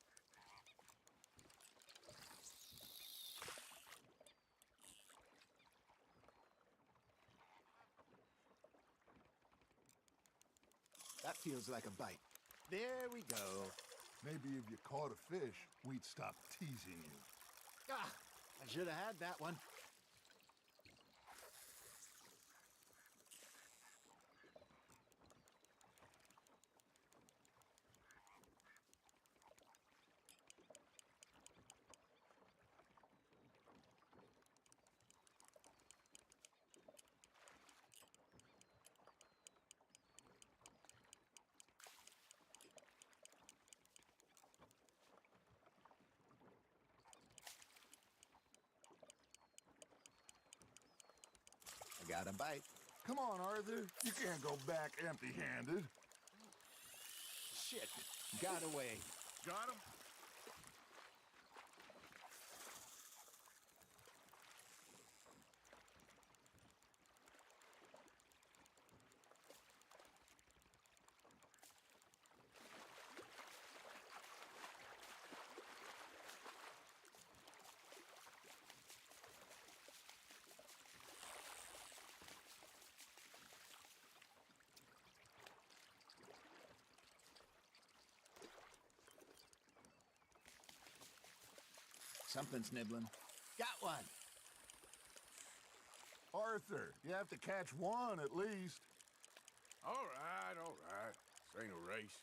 That feels like a bite. There we go. Maybe if you caught a fish, we'd stop teasing you. Ah, I should have had that one. Got a bite. Come on, Arthur. You can't go back empty-handed. Shit. Got away. Got him? Something's nibbling. Got one. Arthur, you have to catch one at least. All right, all right. This ain't a race.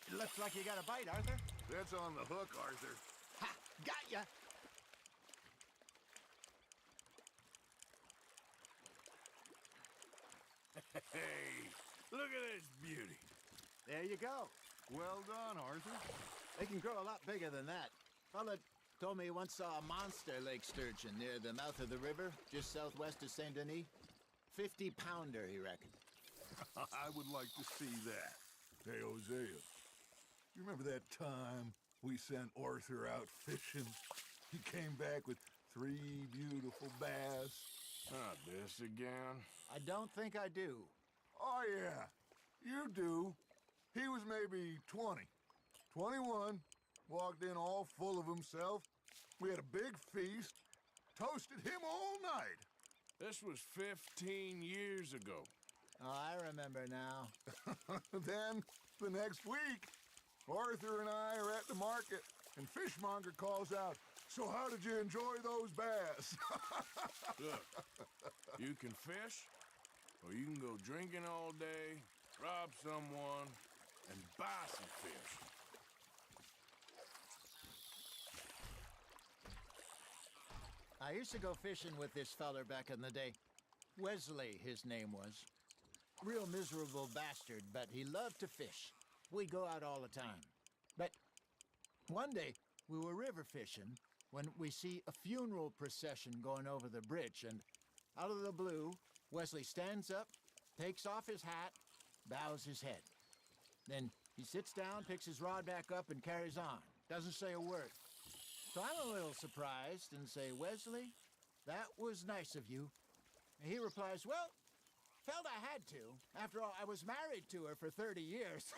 It looks like you got a bite, Arthur. That's on the hook, Arthur. Ha! Got ya! Hey, look at this beauty. There you go. Well done, Arthur. They can grow a lot bigger than that. Fella told me he once saw a monster lake sturgeon near the mouth of the river, just southwest of Saint Denis. 50-pounder, he reckoned. I would like to see that. Hey, Hosea, you remember that time we sent Arthur out fishing? He came back with 3 beautiful bass. Not this again. I don't think I do. Oh, yeah, you do. He was maybe 20, 21, walked in all full of himself. We had a big feast, toasted him all night. This was 15 years ago. Oh, I remember now. Then, the next week, Arthur and I are at the market, and Fishmonger calls out, "So how did you enjoy those bass?" Look, you can fish, or you can go drinking all day, rob someone, and buy some fish. I used to go fishing with this feller back in the day. Wesley, his name was. Real miserable bastard, but he loved to fish. We'd go out all the time. But one day, we were river fishing when we see a funeral procession going over the bridge, and out of the blue, Wesley stands up, takes off his hat, bows his head. Then he sits down, picks his rod back up, and carries on. Doesn't say a word. So I'm a little surprised and say, "Wesley, that was nice of you." And he replies, "Well, felt I had to. After all, I was married to her for 30 years.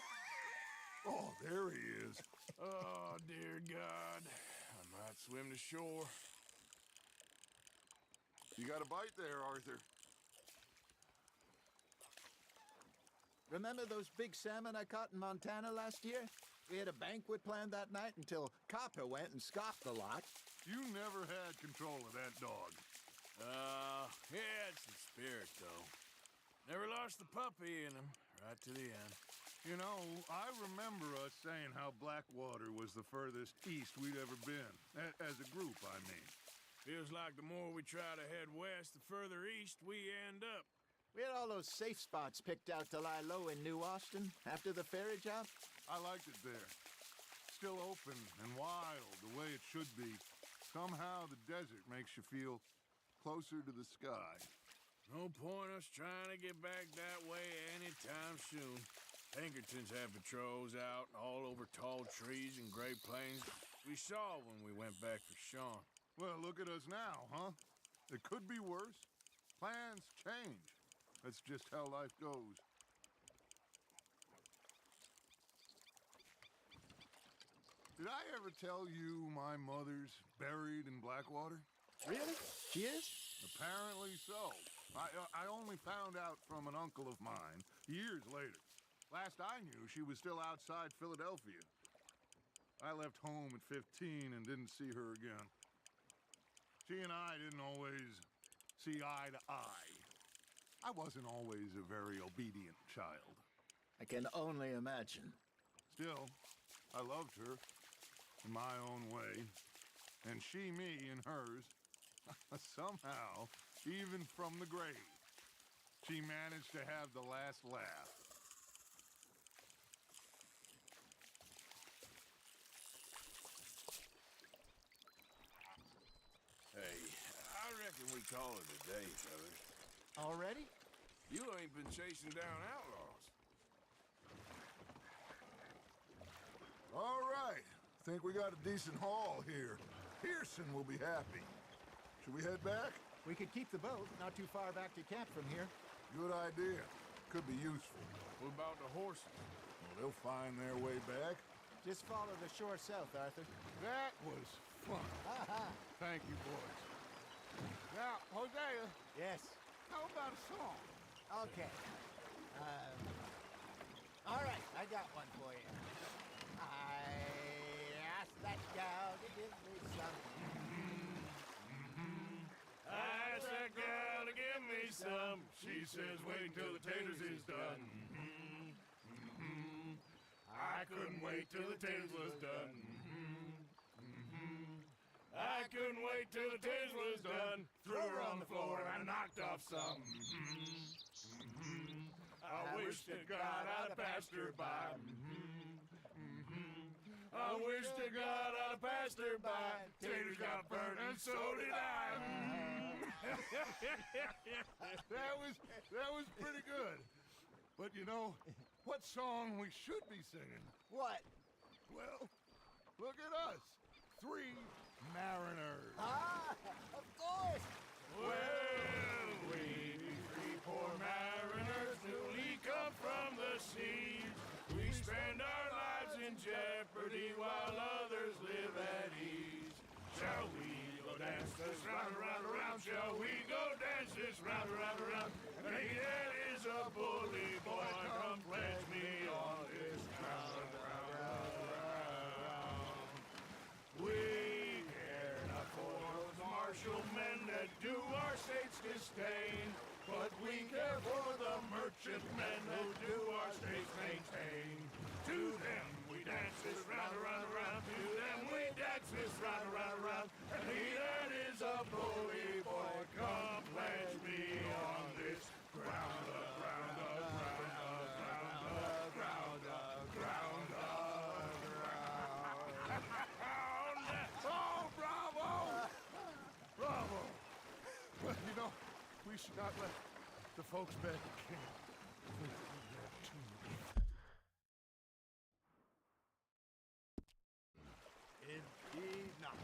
Oh, there he is. Oh, dear God. I might swim to shore. You got a bite there, Arthur. Remember those big salmon I caught in Montana last year? We had a banquet planned that night until Copper went and scoffed the lot. You never had control of that dog. He had some spirit, though. Never lost the puppy in him, right to the end. You know, I remember us saying how Blackwater was the furthest east we'd ever been. As a group, I mean. Feels like the more we try to head west, the further east we end up. We had all those safe spots picked out to lie low in New Austin after the ferry job. I liked it there. Still open and wild, the way it should be. Somehow the desert makes you feel closer to the sky. No point us trying to get back that way anytime soon. Pinkertons have patrols out all over tall trees and Great Plains. We saw when we went back for Sean. Well, look at us now, huh? It could be worse. Plans change. That's just how life goes. Did I ever tell you my mother's buried in Blackwater? Really? She is? Apparently so. I only found out from an uncle of mine years later. Last I knew, she was still outside Philadelphia. I left home at 15 and didn't see her again. She and I didn't always see eye to eye. I wasn't always a very obedient child. I can only imagine. Still, I loved her in my own way, and she me in hers. Somehow, even from the grave, she managed to have the last laugh. Hey, I reckon we call it a day, fellas. Already? You ain't been chasing down outlaws. All right. Think we got a decent haul here. Pearson will be happy. Should we head back? We could keep the boat not too far back to camp from here. Good idea. Could be useful. What about the horses? Well, they'll find their way back. Just follow the shore south, Arthur. That was fun. Ha-ha. Thank you, boys. Now, Hosea, Yes. how about a song? Okay. All right, I got one for you. I asked that gal to give me some. I asked that gal to give me some. She says, wait till the taters is done. I couldn't wait till the taters was done. I couldn't wait till the taters was done. Threw her on the floor and I knocked off some. I wish to God I'd passed her by. I wish to God I'd passed her by. Taters got burned and so did I. That was pretty good. But you know, what song we should be singing? What? Well, look at us. 3 mariners. Ah, of course. Well, we 3 poor mariners newly come from the sea. We spend our lives in jeopardy while others live at ease. Shall we go dance this round, around, around? Shall we go dance this round, around, around? Hey, that is a bully boy. Come pledge me on this round, round, round, round. We care not for those martial men that do our state's disdain, but we care for the merchantmen who do our states maintain. To them we dance this round, around, around. To them we dance this round, around, around. And he that is a bully boy, come pledge me on this ground up, ground up, ground up, ground up, ground up, ground up, ground. Oh, bravo! Bravo! Well, you know, we should not let the folks back at camp. Indeed not.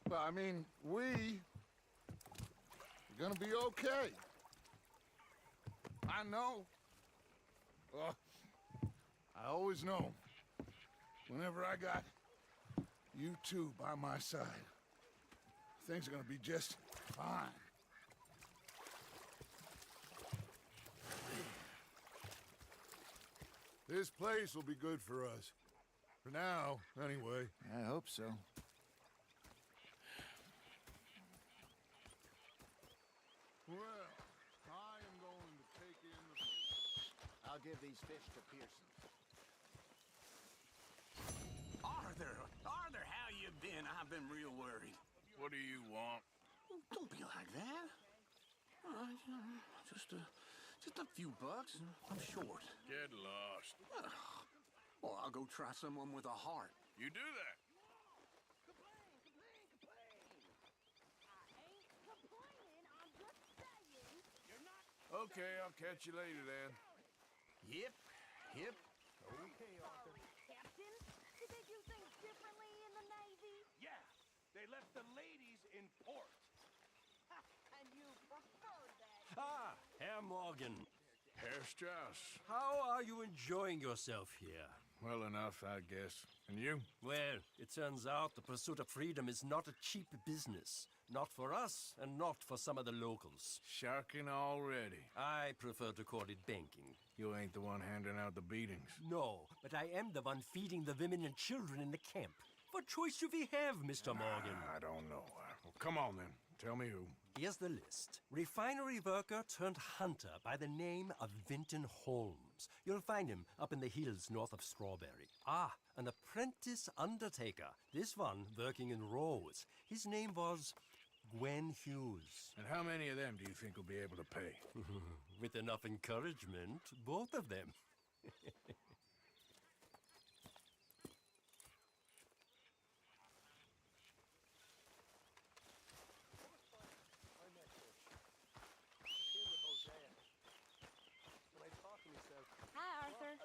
Well, I mean, we are gonna be okay. I know. Well, I always know. Whenever I got you two by my side, things are gonna be just fine. This place will be good for us. For now, anyway. I hope so. Well, I am going to take in the... I'll give these fish to Pearson. Arthur, how you been? I've been real worried. What do you want? Don't be like that. Just a few bucks. I'm short. Get lost. Well, I'll go try someone with a heart. You do that. Okay, I'll catch you later then. Yep. Okay, Arthur. Captain, did they do things differently in the Navy? Yeah, they left the ladies in port. And you prefer that? Ah, Herr Morgan. Herr Strauss. How are you enjoying yourself here? Well enough, I guess. And you? Well, it turns out the pursuit of freedom is not a cheap business. Not for us, and not for some of the locals. Sharking already. I prefer to call it banking. You ain't the one handing out the beatings. No, but I am the one feeding the women and children in the camp. What choice do we have, Mr. Morgan? I don't know. Well, come on then. Tell me who. Here's the list. Refinery worker turned hunter by the name of Vinton Holmes. You'll find him up in the hills north of Strawberry. Ah, an apprentice undertaker. This one working in rows. His name was Gwen Hughes. And how many of them do you think will be able to pay? With enough encouragement, both of them. Hi, Arthur.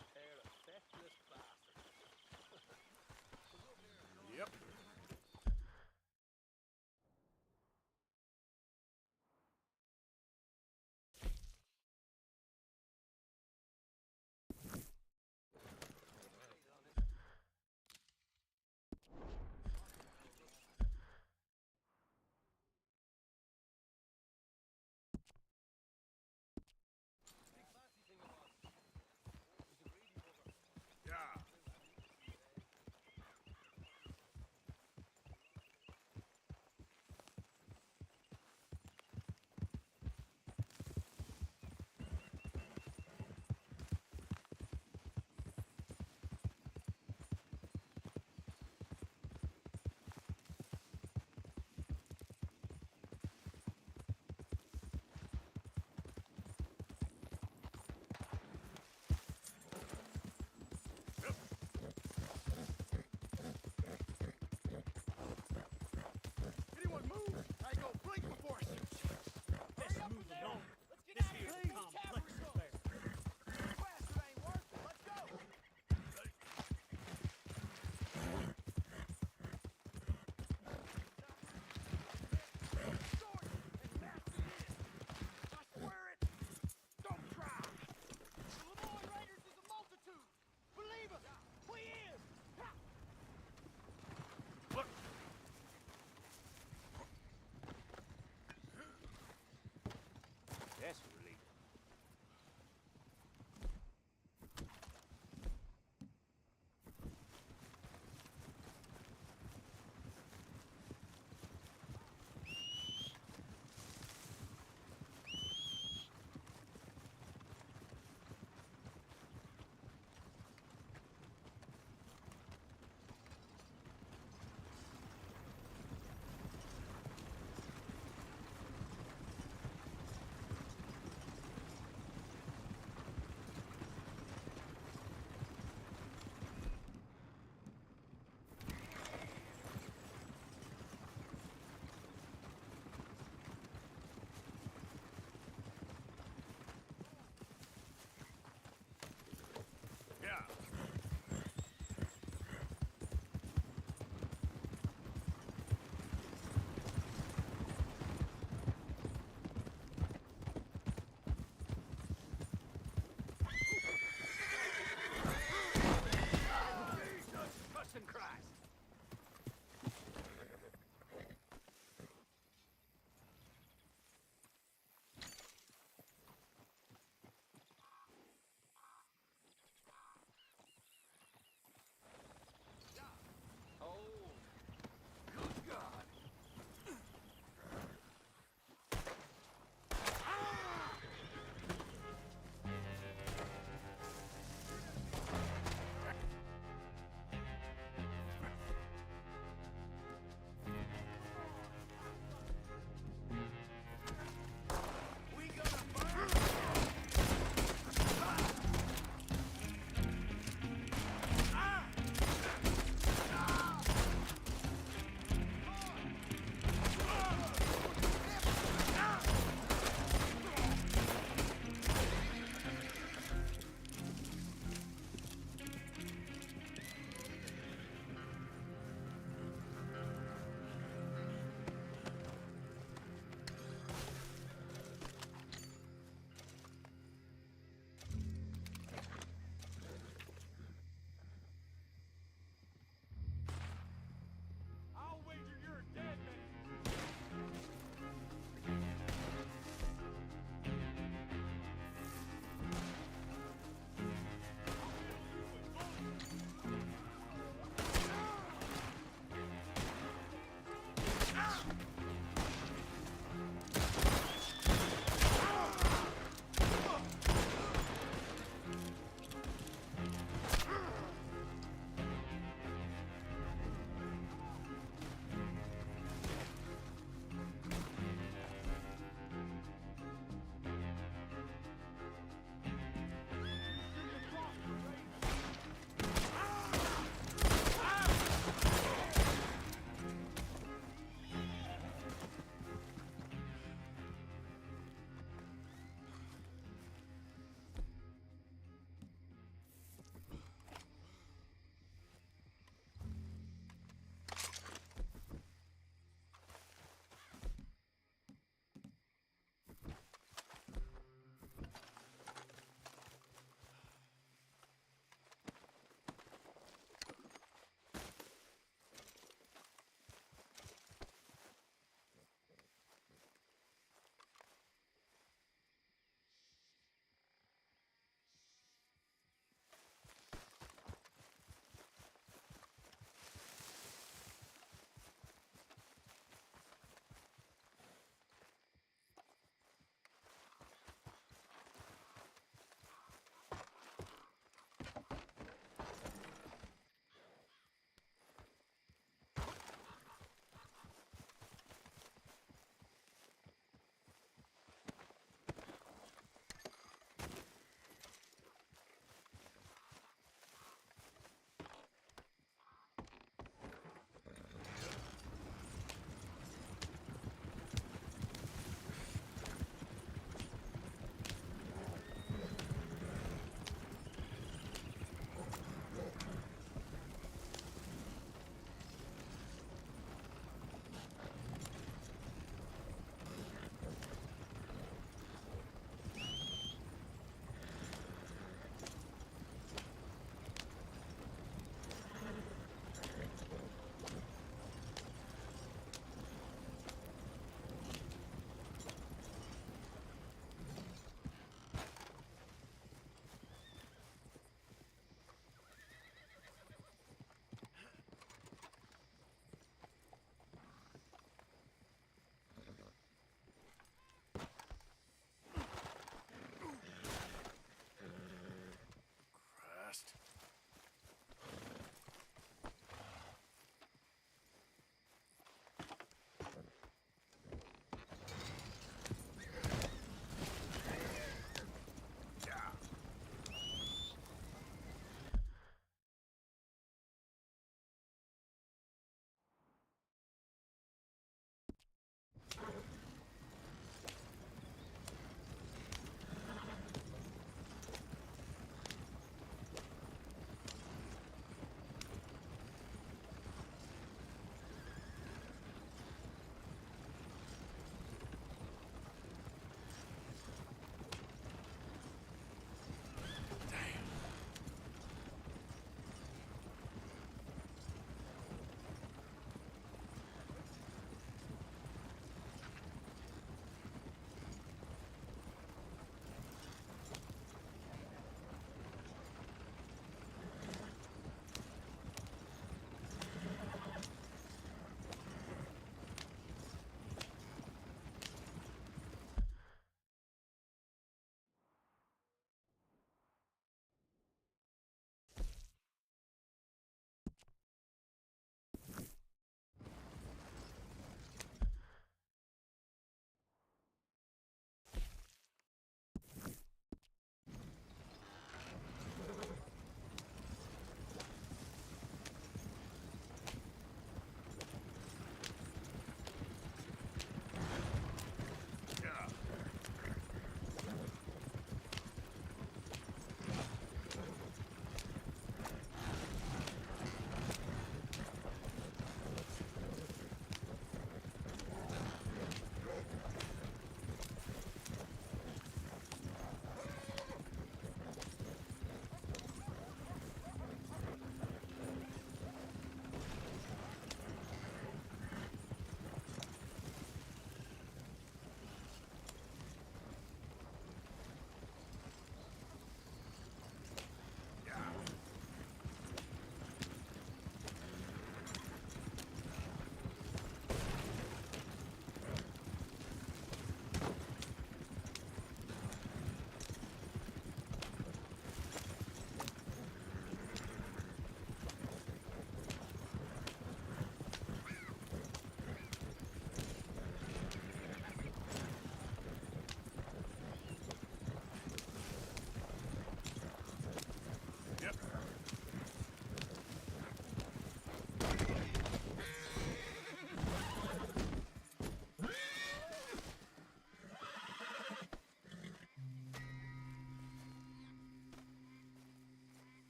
Yep.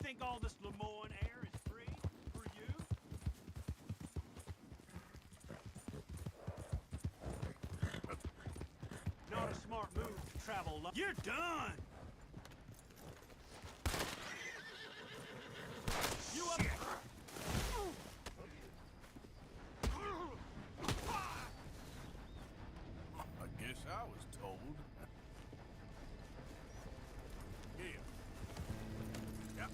think all this Lemoyne air is free for you? Not a smart move to travel. You're done! You up? I guess I was told. Here. Yep.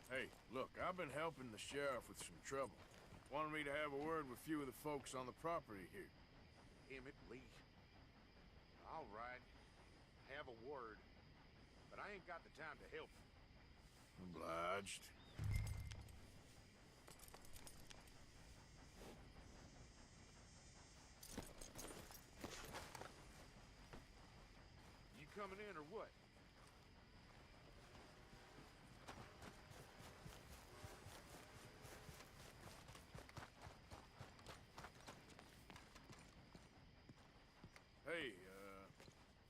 Hey, look, I've been helping the sheriff with some trouble. Wanted me to have a word with a few of the folks on the property here. Emmett Lee. All right. Have a word. But I ain't got the time to help you. Obliged. You coming in or what? Hey,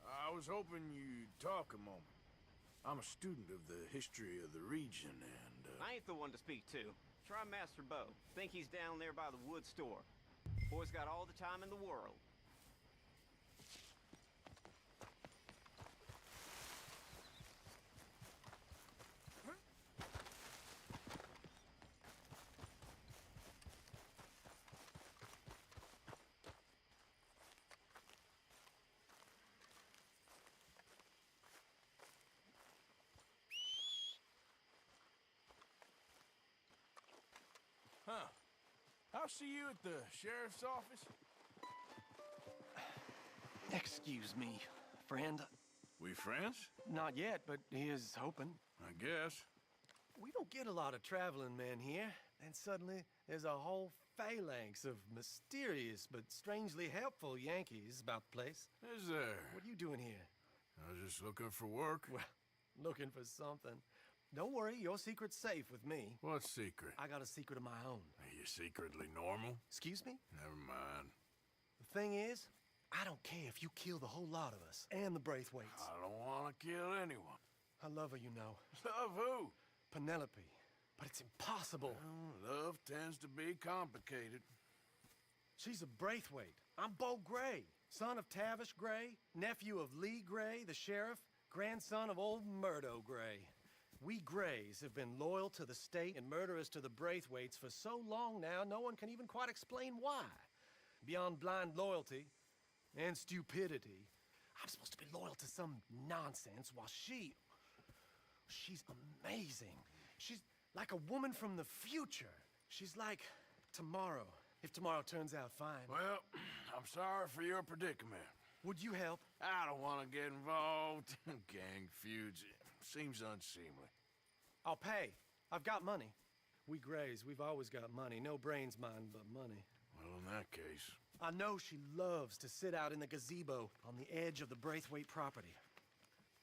I was hoping you'd talk a moment. I'm a student of the history of the region, and, I ain't the one to speak to. Try Master Bo. Think he's down there by the wood store. Boy's got all the time in the world. Huh. I'll see you at the sheriff's office. Excuse me, friend. We friends? Not yet, but he is hoping. I guess. We don't get a lot of traveling men here, and suddenly there's a whole phalanx of mysterious but strangely helpful Yankees about the place. Is there? What are you doing here? I was just looking for work. Well, looking for something. Don't worry, your secret's safe with me. What secret? I got a secret of my own. Are you secretly normal? Excuse me? Never mind. The thing is, I don't care if you kill the whole lot of us and the Braithwaites. I don't want to kill anyone. I love her, you know. Love who? Penelope. But it's impossible. Well, love tends to be complicated. She's a Braithwaite. I'm Beau Gray, son of Tavish Gray, nephew of Lee Gray, the sheriff, grandson of old Murdo Gray. We Grays have been loyal to the state and murderous to the Braithwaites for so long now, no one can even quite explain why. Beyond blind loyalty and stupidity, I'm supposed to be loyal to some nonsense while she's amazing. She's like a woman from the future. She's like tomorrow, if tomorrow turns out fine. Well, I'm sorry for your predicament. Would you help? I don't want to get involved in gang feuds. Seems unseemly. I'll pay. I've got money. We Grays, we've always got money. No brains, mind, but money. Well, in that case... I know she loves to sit out in the gazebo on the edge of the Braithwaite property.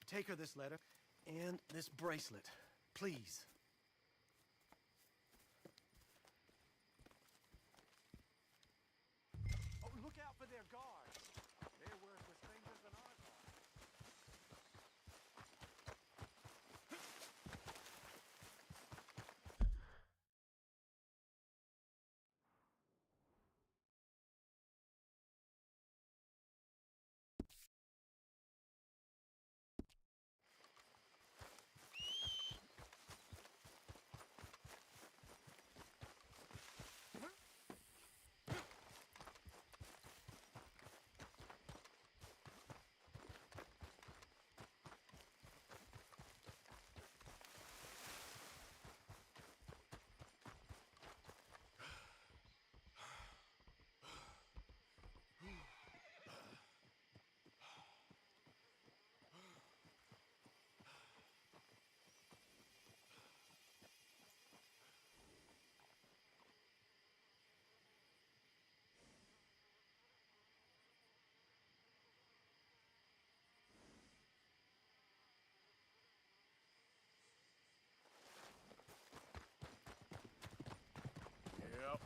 Take her this letter and this bracelet, please. Oh, look out for their guards. They're worthless strangers than our guards. Yep.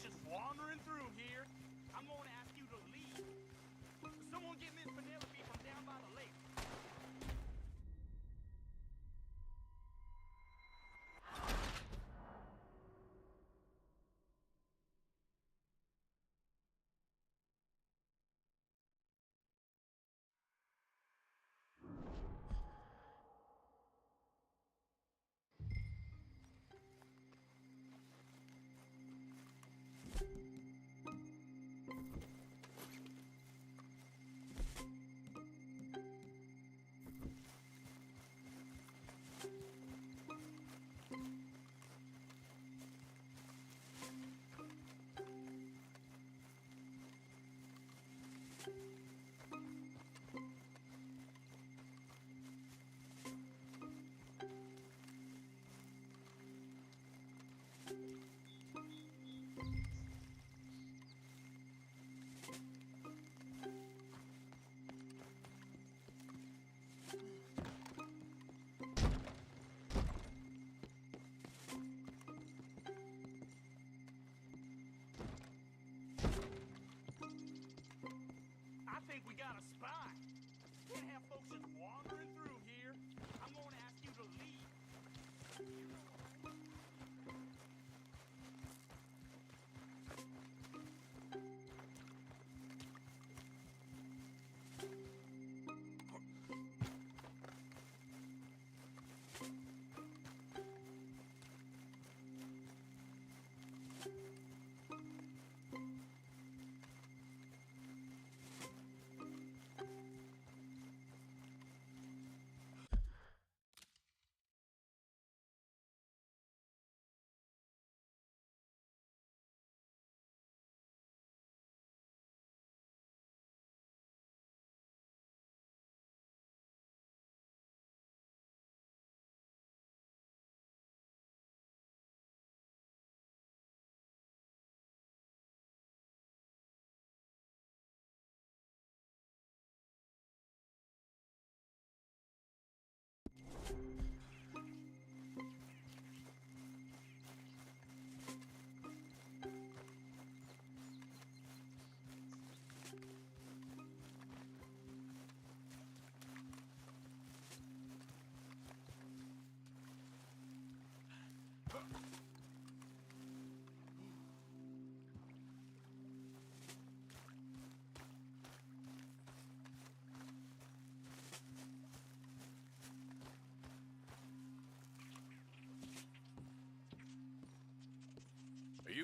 Just wandering through here. I'm going to ask you to leave. Someone get Miss Penelope from down by the lake. I think we got a spy. Can't have folks just wandering through here. I'm going to ask you to leave.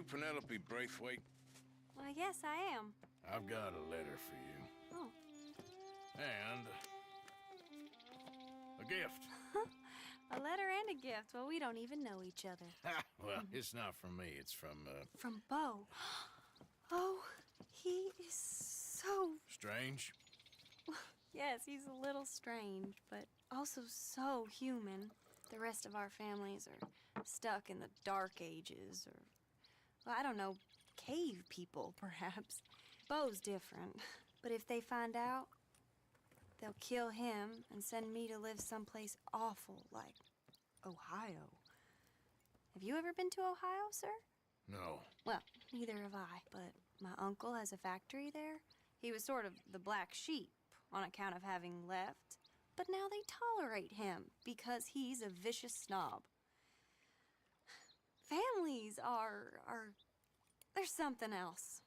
you Penelope Braithwaite? Well, yes, I am. I've got a letter for you. Oh. And a gift. A letter and a gift. Well, we don't even know each other. Well, it's not from me. It's from, From Bo. Oh, he is so... Strange? Yes, he's a little strange, but also so human. The rest of our families are stuck in the Dark Ages, or, well, I don't know, cave people, perhaps. Bo's different, but if they find out, they'll kill him and send me to live someplace awful, like Ohio. Have you ever been to Ohio, sir? No. Well, neither have I, but my uncle has a factory there. He was sort of the black sheep on account of having left, but now they tolerate him because he's a vicious snob. Families there's something else.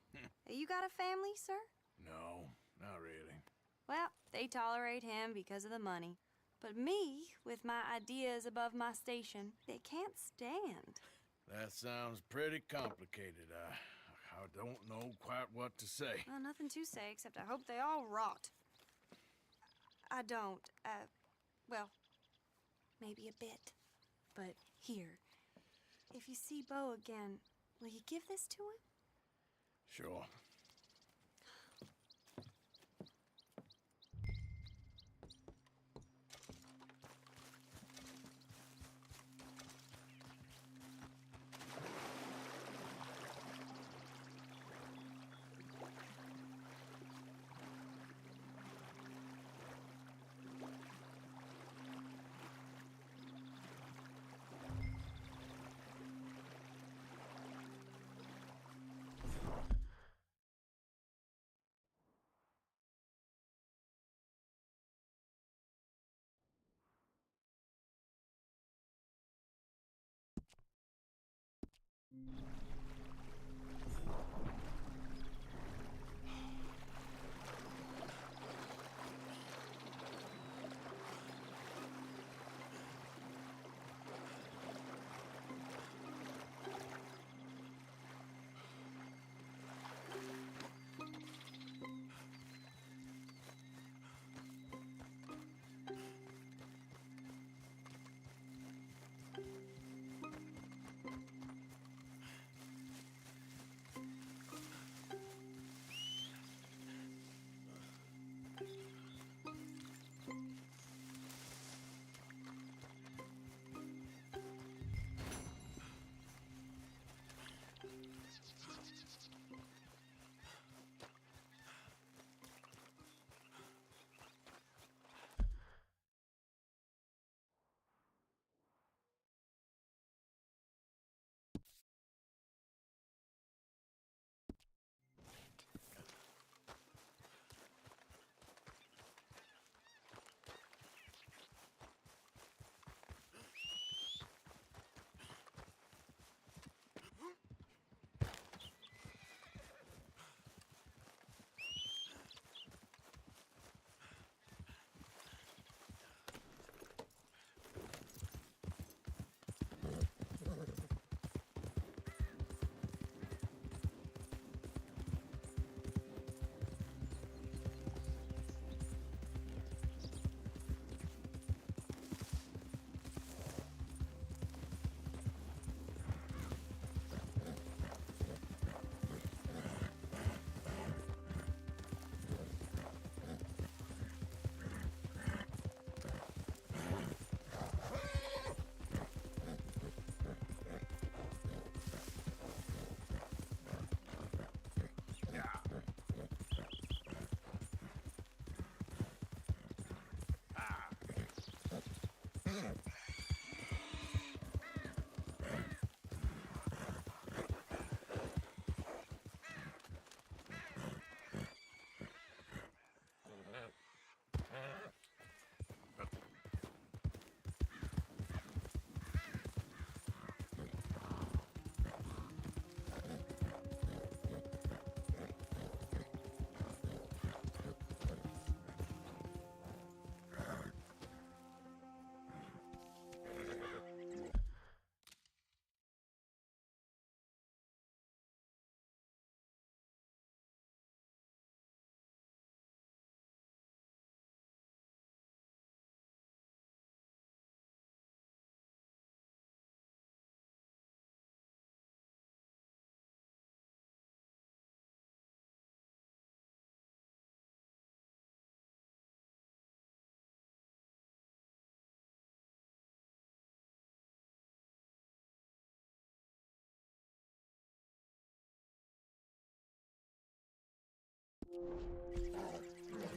You got a family, sir? No, not really. Well, they tolerate him because of the money. But me, with my ideas above my station, they can't stand. That sounds pretty complicated. I don't know quite what to say. Well, nothing to say, except I hope they all rot. I don't, well, maybe a bit. But here, if you see Bo again, will you give this to him? Sure.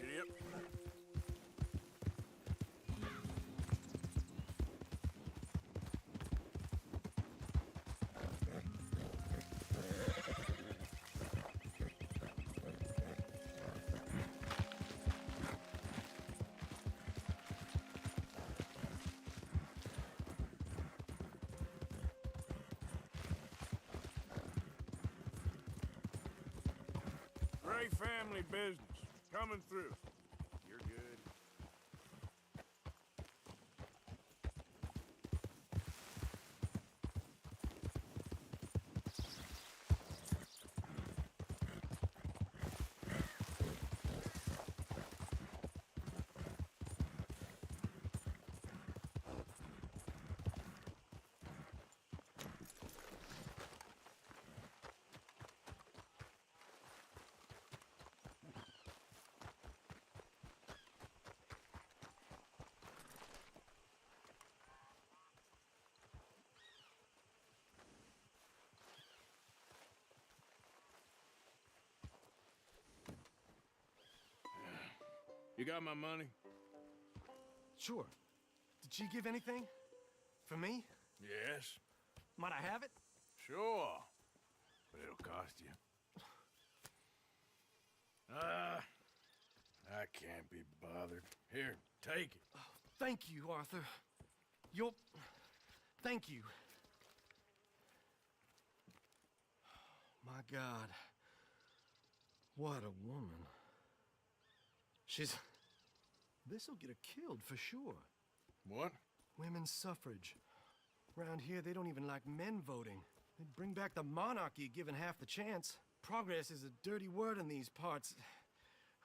Yep. Great family business. Coming through. You're good. You got my money? Sure. Did she give anything? For me? Yes. Might I have it? Sure. But it'll cost you. I can't be bothered. Here, take it. Oh, thank you, Arthur. You'll... Thank you. My God. What a woman. She's... This'll get her killed for sure. What? Women's suffrage. Around here, they don't even like men voting. They'd bring back the monarchy given half the chance. Progress is a dirty word in these parts.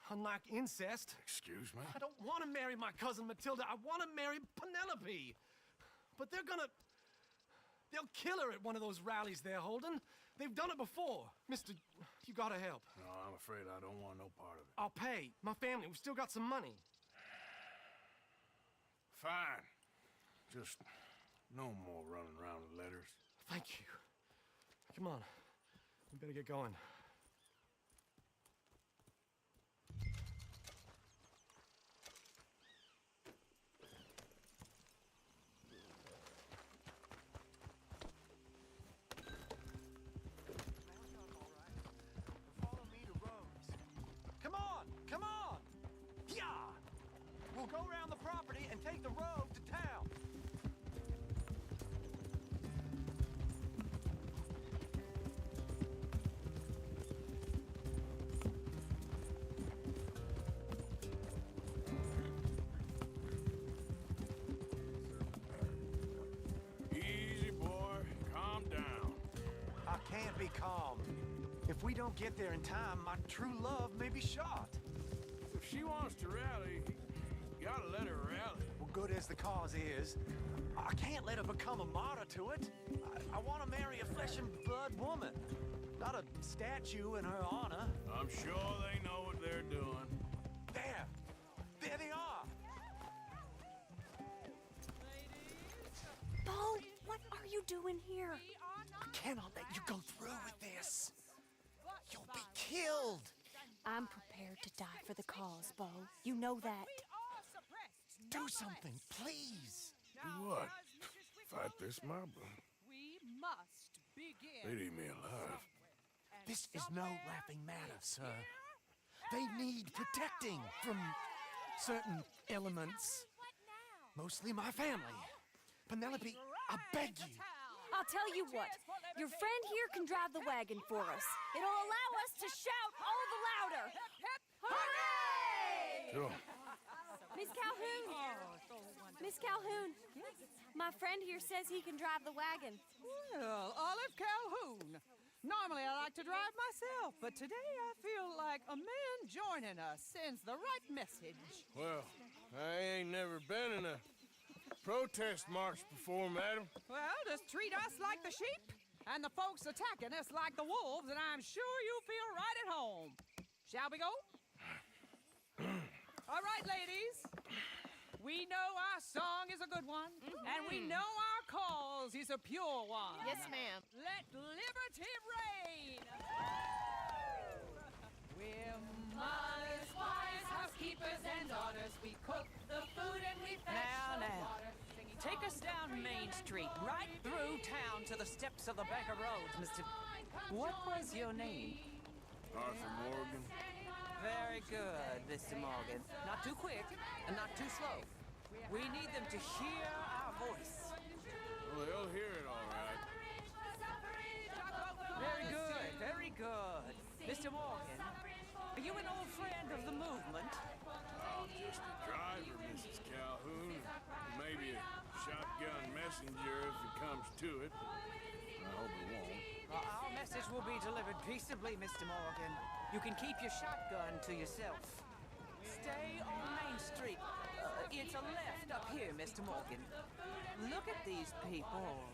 Unlike incest. Excuse me? I don't want to marry my cousin Matilda. I want to marry Penelope. But they're gonna... They'll kill her at one of those rallies they're holding. They've done it before. Mister, you gotta help. No, I'm afraid I don't want no part of it. I'll pay. My family, we've still got some money. Fine. Just no more running around with letters. Thank you. Come on. We better get going. We'll go around the property and take the road to town. Easy, boy. Calm down. I can't be calm. If we don't get there in time, my true love may be shot. If she wants to rally, you gotta let her rally. Well, good as the cause is, I can't let her become a martyr to it. I want to marry a flesh and blood woman, not a statue in her honor. I'm sure they know what they're doing. There! There they are! Bo, what are you doing here? I cannot let you go through with this. You'll be killed. I'm prepared to die for the cause, Bo. You know that. Do something, please. Do what? Fight this mob? We must begin. They'd eat me alive. This is no laughing matter, sir. They need protecting from certain elements. Mostly my family. Penelope, I beg you. I'll tell you what. Your friend here can drive the wagon for us. It'll allow us to shout all the louder. Hooray! Sure. Miss Calhoun. Miss Calhoun. My friend here says he can drive the wagon. Well, Olive Calhoun. Normally I like to drive myself, but today I feel like a man joining us sends the right message. Well, I ain't never been in a protest march before, madam. Well, just treat us like the sheep, and the folks attacking us like the wolves, and I'm sure you'll feel right at home. Shall we go? All right, ladies. We know our song is a good one, and we know our cause is a pure one. Yes, ma'am. Let liberty reign. We're us down Main Street, right through town to the steps of the Banker Road, Mr. What was your name? Arthur Morgan. Very good, Mr. Morgan. Not too quick and not too slow. We need them to hear our voice. Well, they'll hear it all right. Very good, very good. Mr. Morgan, are you an old friend of the movement? I'm just a driver, Mrs. Calhoun. Maybe a shotgun messenger if it comes to it. I hope it won't. Our message will be delivered peaceably, Mr. Morgan. You can keep your shotgun to yourself. Stay on Main Street. It's a left up here, Mr. Morgan. Look at these people.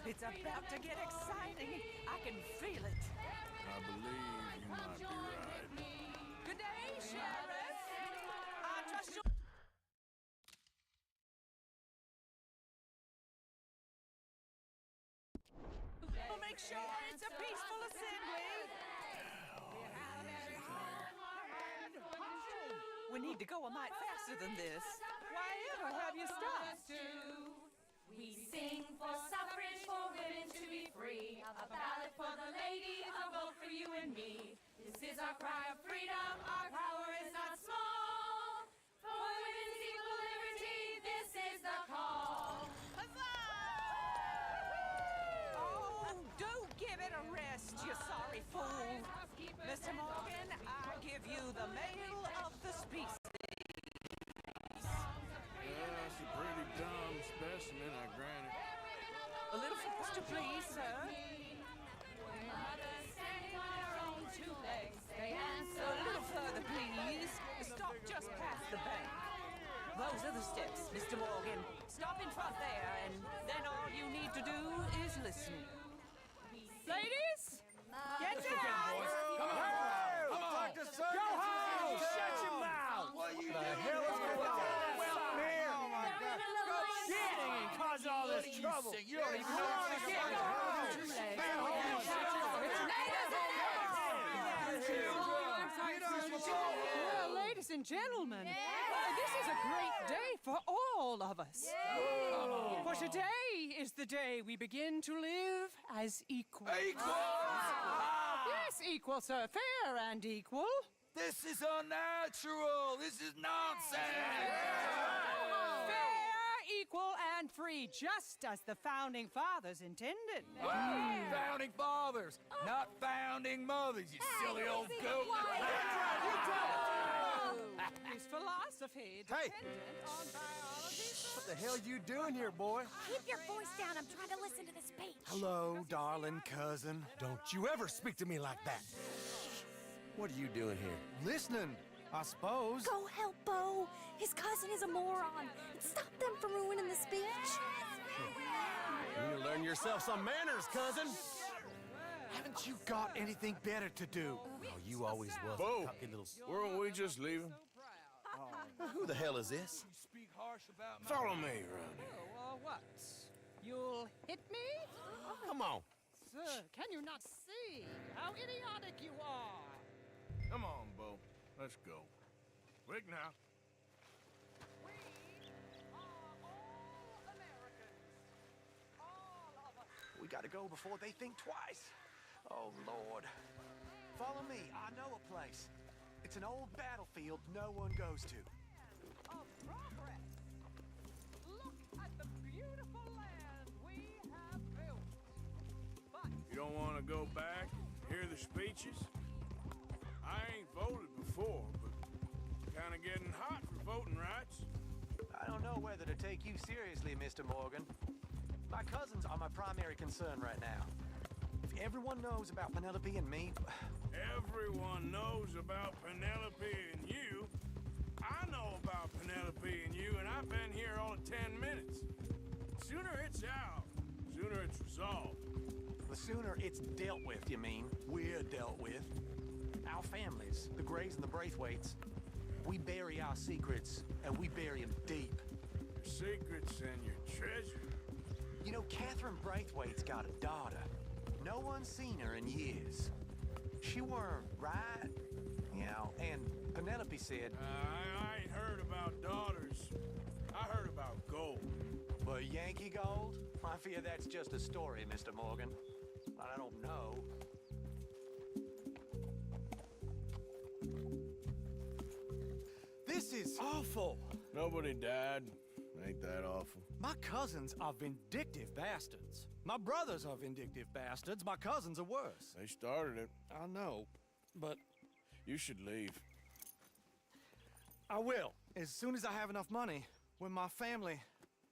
It's about to get exciting. I can feel it. I believe you might be right. Good day, Sheriff. I trust you. We'll make sure it's a peaceful assembly. We need to go a mite faster than this. Why ever have you stopped? We sing for suffrage, for women to be free. A ballot for the lady, a vote for you and me. This is our cry of freedom, our power is not small. For women's equal liberty, this is the call. Oh, do give it a rest, you sorry fool. Mr. Morgan, I give you the male of the species. Yeah, that's a pretty dumb specimen, I grant it. A little faster, please, sir. A little further, please. Stop just past the bank. Those are the steps, Mr. Morgan. Stop in front there, and then all you need to do is listen. Ladies, get down! Come on! Go home! Shut your mouth! What are you doing? The hell is going on here? Oh my God! Go shit and cause all this trouble. You don't even know what to get. Go home! Well, ladies and gentlemen, this is a great day for all of us. For today is the day we begin to live as equals. Yes, equal, sir. Fair and equal. This is unnatural. This is nonsense. Fair, equal, and free, just as the Founding Fathers intended. Founding fathers, not founding mothers, you silly old goat. His philosophy dependent on biology. What the hell you doing here, boy? Keep your voice down. I'm trying to listen to the speech. Hello, darling cousin. Don't you ever speak to me like that. What are you doing here? Listening, I suppose. Go help Bo. His cousin is a moron. Stop them from ruining the speech. You need to learn yourself some manners, cousin. Haven't you got anything better to do? Oh, you always was Bo, a cocky little... weren't we just leaving? Who the hell is this? Follow me around here. What? You'll hit me? Come on. Sir, can you not see how idiotic you are? Come on, Bo. Let's go. Quick now. We are all Americans. All of us. We gotta go before they think twice. Oh, Lord. Follow me. I know a place. It's an old battlefield no one goes to. Of progress. Look at the beautiful land we have built. But You don't want to go back and hear the speeches? I ain't voted before, but kind of getting hot for voting rights. I don't know whether to take you seriously, Mr. Morgan. My cousins are my primary concern right now. If everyone knows about Penelope and me... Everyone knows about Penelope and you. I know about Penelope and you, and I've been here all of 10 minutes. Sooner it's out, sooner it's resolved. The sooner it's dealt with, you mean? We're dealt with. Our families, the Grays and the Braithwaites, we bury our secrets, and we bury them deep. Your secrets and your treasure. You know, Catherine Braithwaite's got a daughter. No one's seen her in years. She weren't right, you know, and Penelope said... I ain't heard about daughters. I heard about gold. But you Yankee gold? I fear that's just a story, Mr. Morgan. But I don't know. This is awful. Nobody died. Ain't that awful? My cousins are vindictive bastards. My brothers are vindictive bastards. My cousins are worse. They started it. I know, but... You should leave. I will, as soon as I have enough money. When my family...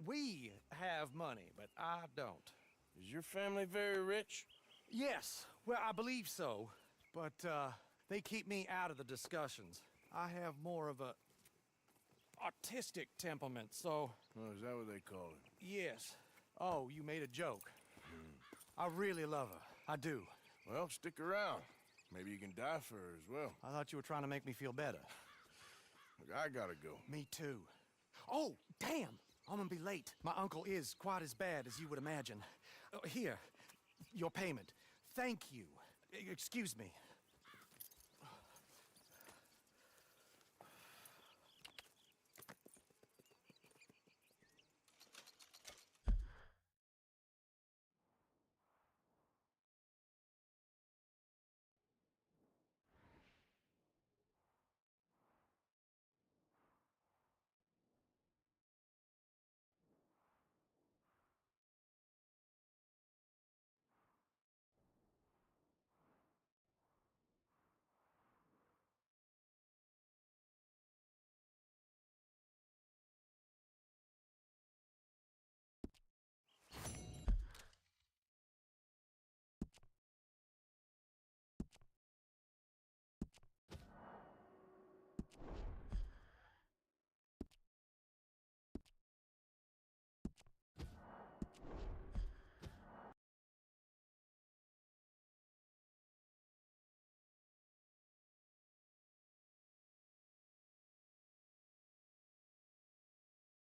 We have money, but I don't. Is your family very rich? Yes, well, I believe so. But, they keep me out of the discussions. I have more of a... artistic temperament, so... Oh, is that what they call it? Yes. Oh, you made a joke. I really love her. I do. Well, stick around. Maybe you can die for her as well. I thought you were trying to make me feel better. Look, I gotta go. Me too. Oh, damn! I'm gonna be late. My uncle is quite as bad as you would imagine. Here, your payment. Thank you. Excuse me.